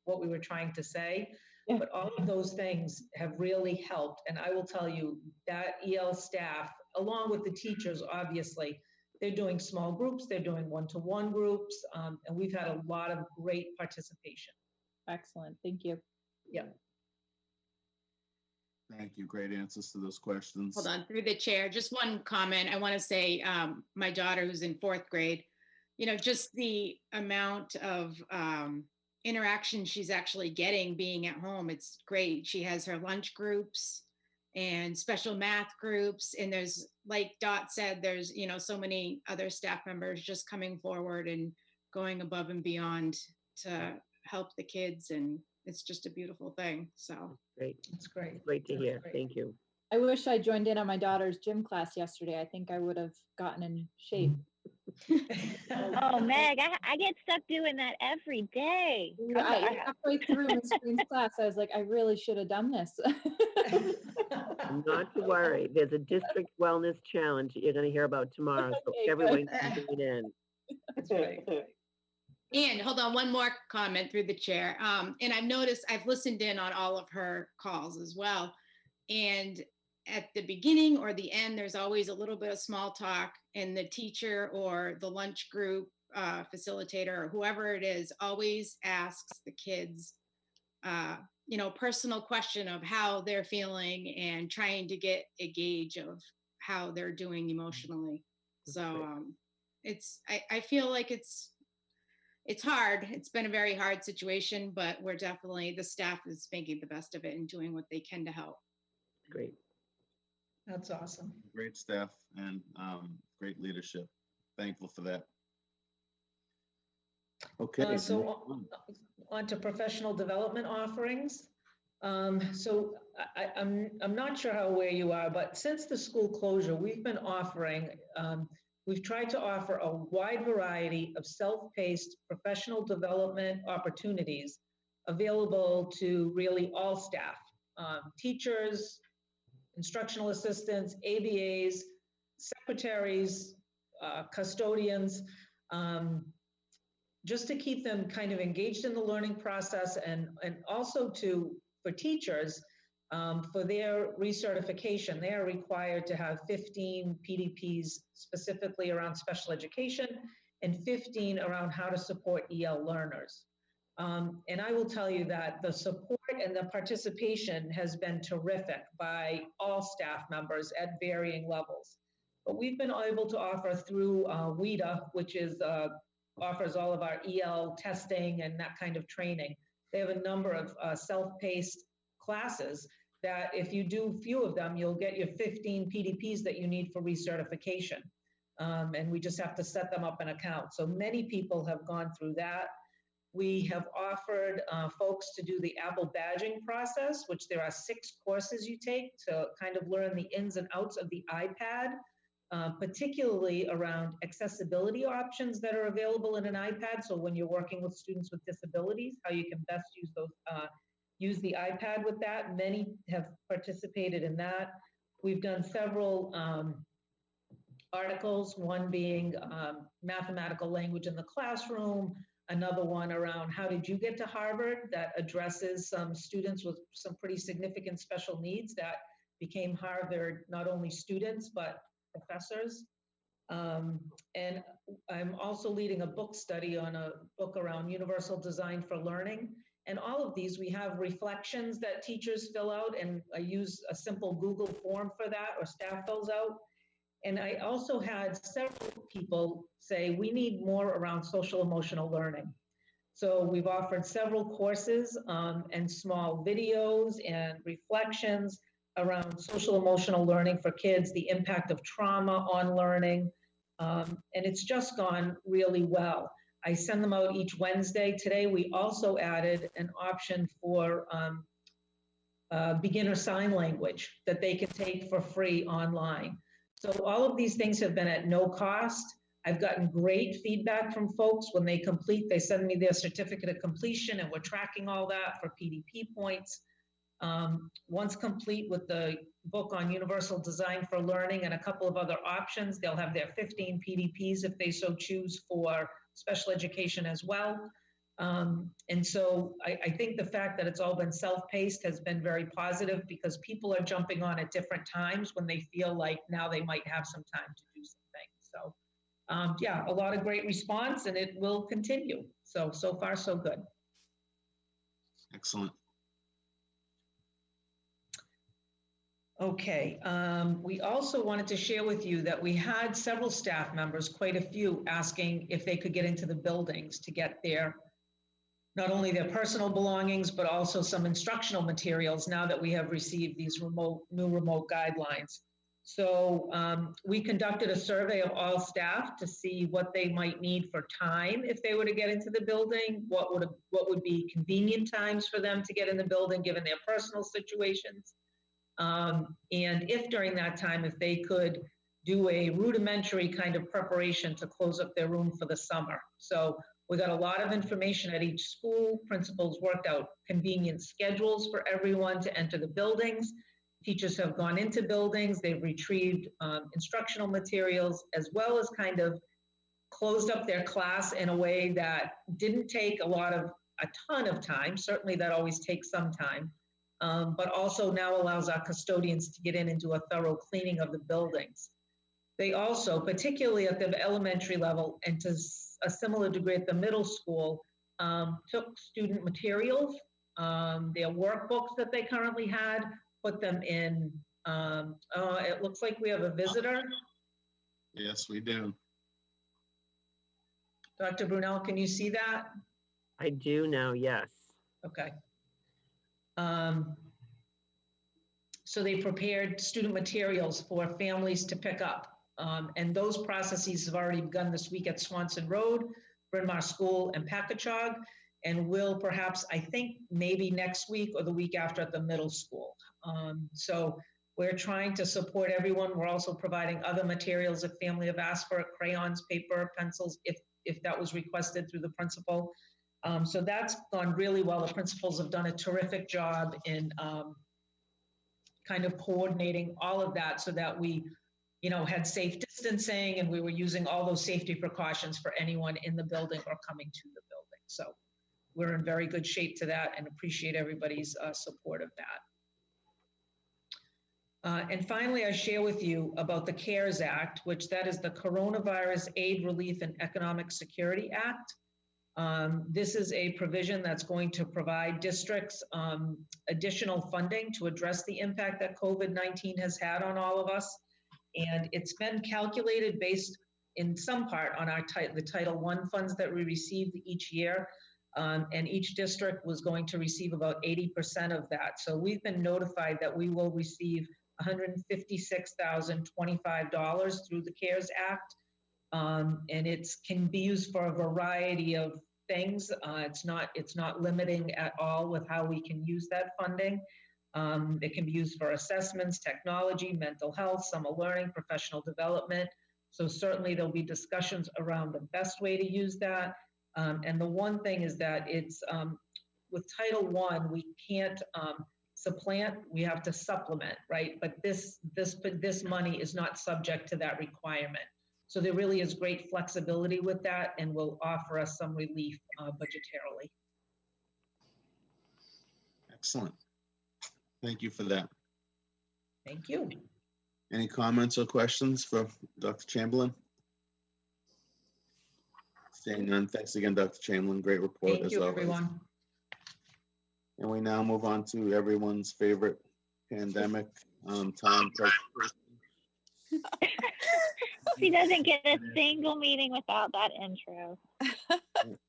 what we were trying to say.
Yeah.
But all of those things have really helped. And I will tell you that EL staff, along with the teachers, obviously, they're doing small groups, they're doing one-to-one groups, and we've had a lot of great participation.
Excellent, thank you.
Yeah.
Thank you. Great answers to those questions.
Hold on, through the chair, just one comment. I want to say, my daughter who's in 4th grade, just the amount of interaction she's actually getting being at home. It's great. She has her lunch groups and special math groups. And there's, like Dot said, there's, so many other staff members just coming forward and going above and beyond to help the kids. And it's just a beautiful thing. So
Great.
That's great.
Great to
That's
hear.
great.
Thank you.
I wish I joined in on my daughter's gym class yesterday. I think I would have gotten in shape.
Oh, Meg, I get stuck doing that every day.
Halfway through Miss Green's class, I was like, I really should have done this.
Not to worry. There's a district wellness challenge that you're going to hear about tomorrow. So
Okay,
everyone can tune in.
That's right.
And hold on, one more comment through the chair. And I've noticed, I've listened in on all of her calls as well. And at the beginning or the end, there's always a little bit of small talk, and the teacher or the lunch group facilitator or whoever it is always asks the kids, personal question of how they're feeling and trying to get a gauge of how they're doing emotionally. So I feel like it's hard. It's been a very hard situation, but we're definitely, the staff is making the best of it and doing what they can to help.
Great.
That's awesome.
Great staff and great leadership. Thankful for that. Okay.
So on to professional development offerings. So I'm not sure how aware you are, but since the school closure, we've been offering, we've tried to offer a wide variety of self-paced professional development opportunities available to really all staff, teachers, instructional assistants, ABAs, secretaries, custodians, just to keep them kind of engaged in the learning process, and also for teachers, for their recertification, they are required to have 15 PDPs specifically around special education and 15 around how to support EL learners. And I will tell you that the support and the participation has been terrific by all staff members at varying levels. But we've been able to offer through WIDA, which is offers all of our EL testing and that kind of training. They have a number of self-paced classes that if you do few of them, you'll get your 15 PDPs that you need for recertification. And we just have to set them up an account. So many people have gone through that. We have offered folks to do the Apple badging process, which there are 6 courses you take to kind of learn the ins and outs of the iPad, particularly around accessibility options that are available in an iPad. So when you're working with students with disabilities, how you can best use those, use the iPad with that. Many have participated in that. We've done several articles, one being mathematical language in the classroom, another one around how did you get to Harvard, that addresses some students with some pretty significant special needs that became Harvard, not only students, but professors. And I'm also leading a book study on a book around universal design for learning. And all of these, we have reflections that teachers fill out, and I use a simple Google form for that, or staff fills out. And I also had several people say, we need more around social emotional learning. So we've offered several courses and small videos and reflections around social emotional learning for kids, the impact of trauma on learning. And it's just gone really well. I send them out each Wednesday. Today, we also added an option for beginner sign language that they can take for free online. So all of these things have been at no cost. I've gotten great feedback from folks when they complete. They send me their certificate of completion, and we're tracking all that for PDP points. Once complete with the book on universal design for learning and a couple of other options, they'll have their 15 PDPs if they so choose for special education as well. And so I think the fact that it's all been self-paced has been very positive because people are jumping on at different times when they feel like now they might have some time to do some things. So yeah, a lot of great response and it will continue. So far, so good.
Excellent.
Okay, we also wanted to share with you that we had several staff members, quite a few, asking if they could get into the buildings to get their, not only their personal belongings, but also some instructional materials now that we have received these new remote guidelines. So we conducted a survey of all staff to see what they might need for time if they were to get into the building, what would be convenient times for them to get in the building given their personal situations. And if during that time, if they could do a rudimentary kind of preparation to close up their room for the summer. So we got a lot of information at each school. Principals worked out convenient schedules for everyone to enter the buildings. Teachers have gone into buildings. They've retrieved instructional materials as well as kind of closed up their class in a way that didn't take a ton of time. Certainly that always takes some time. But also now allows our custodians to get in and do a thorough cleaning of the buildings. They also, particularly at the elementary level and to a similar degree at the middle school, took student materials, their workbooks that they currently had, put them in, it looks like we have a visitor.
Yes, we do.
Dr. Brunel, can you see that?
I do now, yes.
Okay. So they prepared student materials for families to pick up. And those processes have already begun this week at Swanson Road, Bryn Mawr School, and Packagug, and will perhaps, I think, maybe next week or the week after at the middle school. So we're trying to support everyone. We're also providing other materials if family have asked for it, crayons, paper, pencils, if that was requested through the principal. So that's gone really well. The principals have done a terrific job in kind of coordinating all of that so that we, had safe distancing and we were using all those safety precautions for anyone in the building or coming to the building. So we're in very good shape to that and appreciate everybody's support of that. And finally, I share with you about the CARES Act, which that is the Coronavirus Aid, Relief, and Economic Security Act. This is a provision that's going to provide districts additional funding to address the impact that COVID-19 has had on all of us. And it's been calculated based in some part on the Title I funds that we received each year. And each district was going to receive about 80% of that. So we've been notified that we will receive $156,025 through the CARES Act. And it can be used for a variety of things. It's not limiting at all with how we can use that funding. It can be used for assessments, technology, mental health, summer learning, professional development. So certainly there'll be discussions around the best way to use that. And the one thing is that it's with Title I, we can't supplant, we have to supplement, right? But this money is not subject to that requirement. So there really is great flexibility with that and will offer us some relief budgetarily.
Excellent. Thank you for that.
Thank you.
Any comments or questions for Dr. Chamberlain? Seeing none, thanks again, Dr. Chamberlain. Great report
Thank
as
you,
always.
everyone.
And we now move on to everyone's favorite pandemic time.
She doesn't get a single meeting without that intro.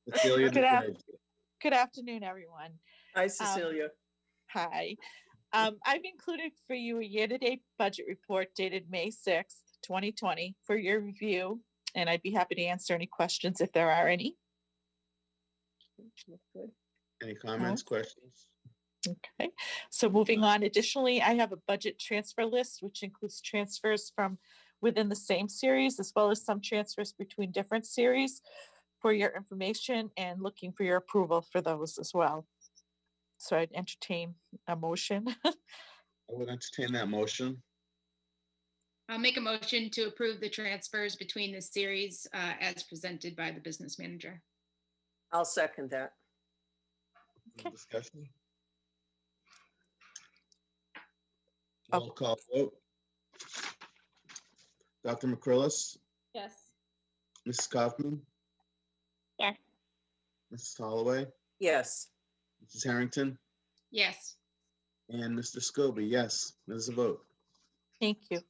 Cecilia,
Good afternoon, everyone.
Hi, Cecilia.
Hi. I've included for you a year-to-date budget report dated May 6th, 2020 for your review, and I'd be happy to answer any questions if there are any.
Any comments, questions?
Okay, so moving on. Additionally, I have a budget transfer list, which includes transfers from within the same series, as well as some transfers between different series for your information and looking for your approval for those as well. So I'd entertain a motion.
I would entertain that motion.
I'll make a motion to approve the transfers between the series as presented by the business manager.
I'll second that.
Okay.
Discussion?
Oh.
Roll call vote. Dr. McCrillis,
Yes.
Mrs. Kaufman,
Yes.
Mrs. Holloway,
Yes,
Mrs. Harrington,
Yes.
and Mr. Scobie. Yes, there's a vote.
Thank you.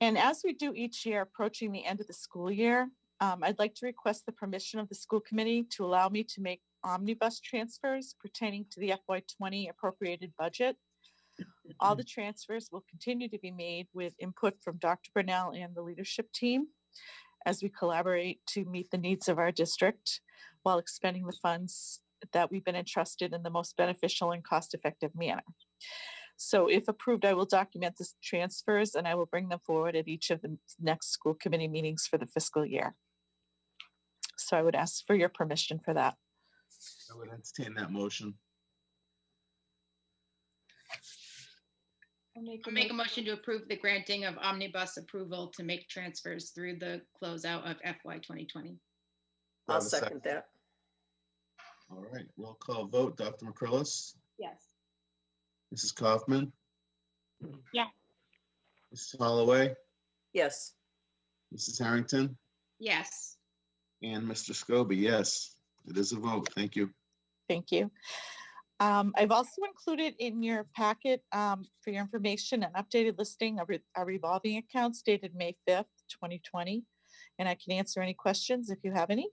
And as we do each year, approaching the end of the school year, I'd like to request the permission of the school committee to allow me to make omnibus transfers pertaining to the FY20 appropriated budget. All the transfers will continue to be made with input from Dr. Burnell and the leadership team as we collaborate to meet the needs of our district while expending the funds that we've been entrusted in the most beneficial and cost-effective manner. So if approved, I will document the transfers and I will bring them forward at each of the next school committee meetings for the fiscal year. So I would ask for your permission for that.
I would entertain that motion.
I'll make
I'll make a motion to approve the granting of omnibus approval to make transfers through the closeout of FY 2020.
Do I
I'll
have a
second that.
All right, roll call vote. Dr. McCrillis,
Yes.
Mrs. Kaufman,
Yes.
Mrs. Holloway,
Yes,
Mrs. Harrington,
Yes.
and Mr. Scobie. Yes, it is a vote. Thank you.
Thank you. I've also included in your packet for your information an updated listing of our revolving accounts dated May 5th, 2020. And I can answer any questions if you have any.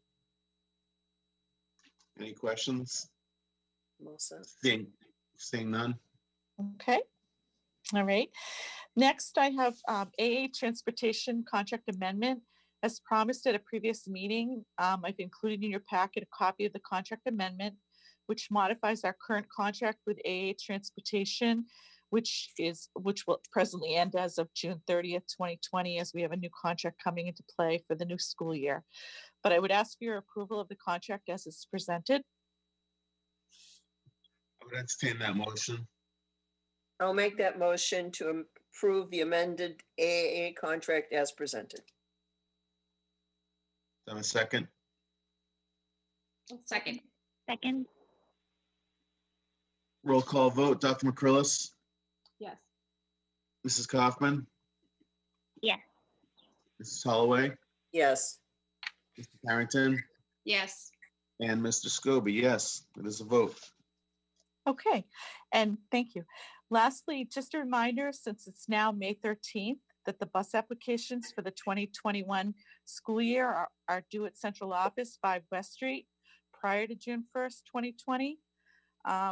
Any questions?
Melissa.
Seeing none.
Okay. All right. Next, I have AA Transportation Contract Amendment. As promised at a previous meeting, I've included in your packet a copy of the contract amendment, which modifies our current contract with AA Transportation, which will presently end as of June 30th, 2020, as we have a new contract coming into play for the new school year. But I would ask for your approval of the contract as it's presented.
I would entertain that motion.
I'll make that motion to approve the amended AAA contract as presented.
Do I have a second?
Second.
Second.
Roll call vote. Dr. McCrillis,
Yes.
Mrs. Kaufman,
Yes.
Mrs. Holloway,
Yes,
Mr. Harrington,
Yes.
and Mr. Scobie. Yes, it is a vote.
Okay, and thank you. Lastly, just a reminder, since it's now May 13th, that the bus applications for the 2021 school year are due at Central Office, 5 West Street, prior to June 1st, 2020.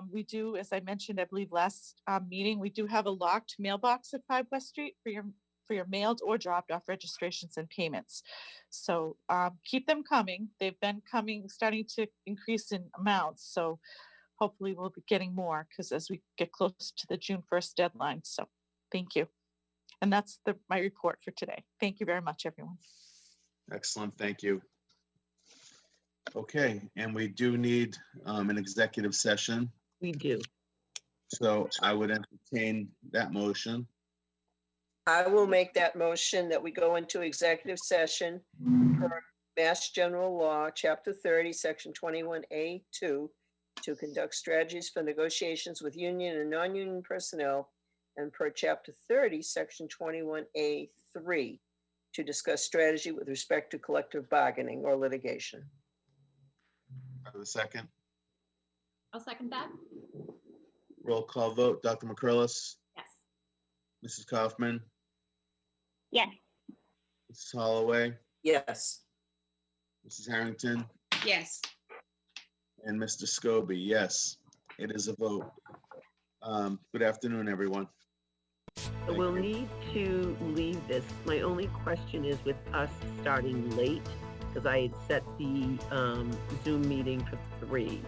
We do, as I mentioned, I believe last meeting, we do have a locked mailbox at 5 West Street for your mailed or dropped off registrations and payments. So keep them coming. They've been coming, starting to increase in amounts. So hopefully we'll be getting more because as we get close to the June 1st deadline. So thank you. And that's my report for today. Thank you very much, everyone.
Excellent, thank you. Okay, and we do need an executive session.
We do.
So I would entertain that motion.
I will make that motion that we go into executive session per Mass General Law, Chapter 30, Section 21A2, to conduct strategies for negotiations with union and non-union personnel, and per Chapter 30, Section 21A3, to discuss strategy with respect to collective bargaining or litigation.
I have a second.
I'll second that.
Roll call vote. Dr. McCrillis,
Yes.
Mrs. Kaufman,
Yes.
Mrs. Holloway,
Yes.
Mrs. Harrington,
Yes.
and Mr. Scobie. Yes, it is a vote. Good afternoon, everyone.
So we'll need to leave this. My only question is with us starting late, because I had set the Zoom meeting for 3.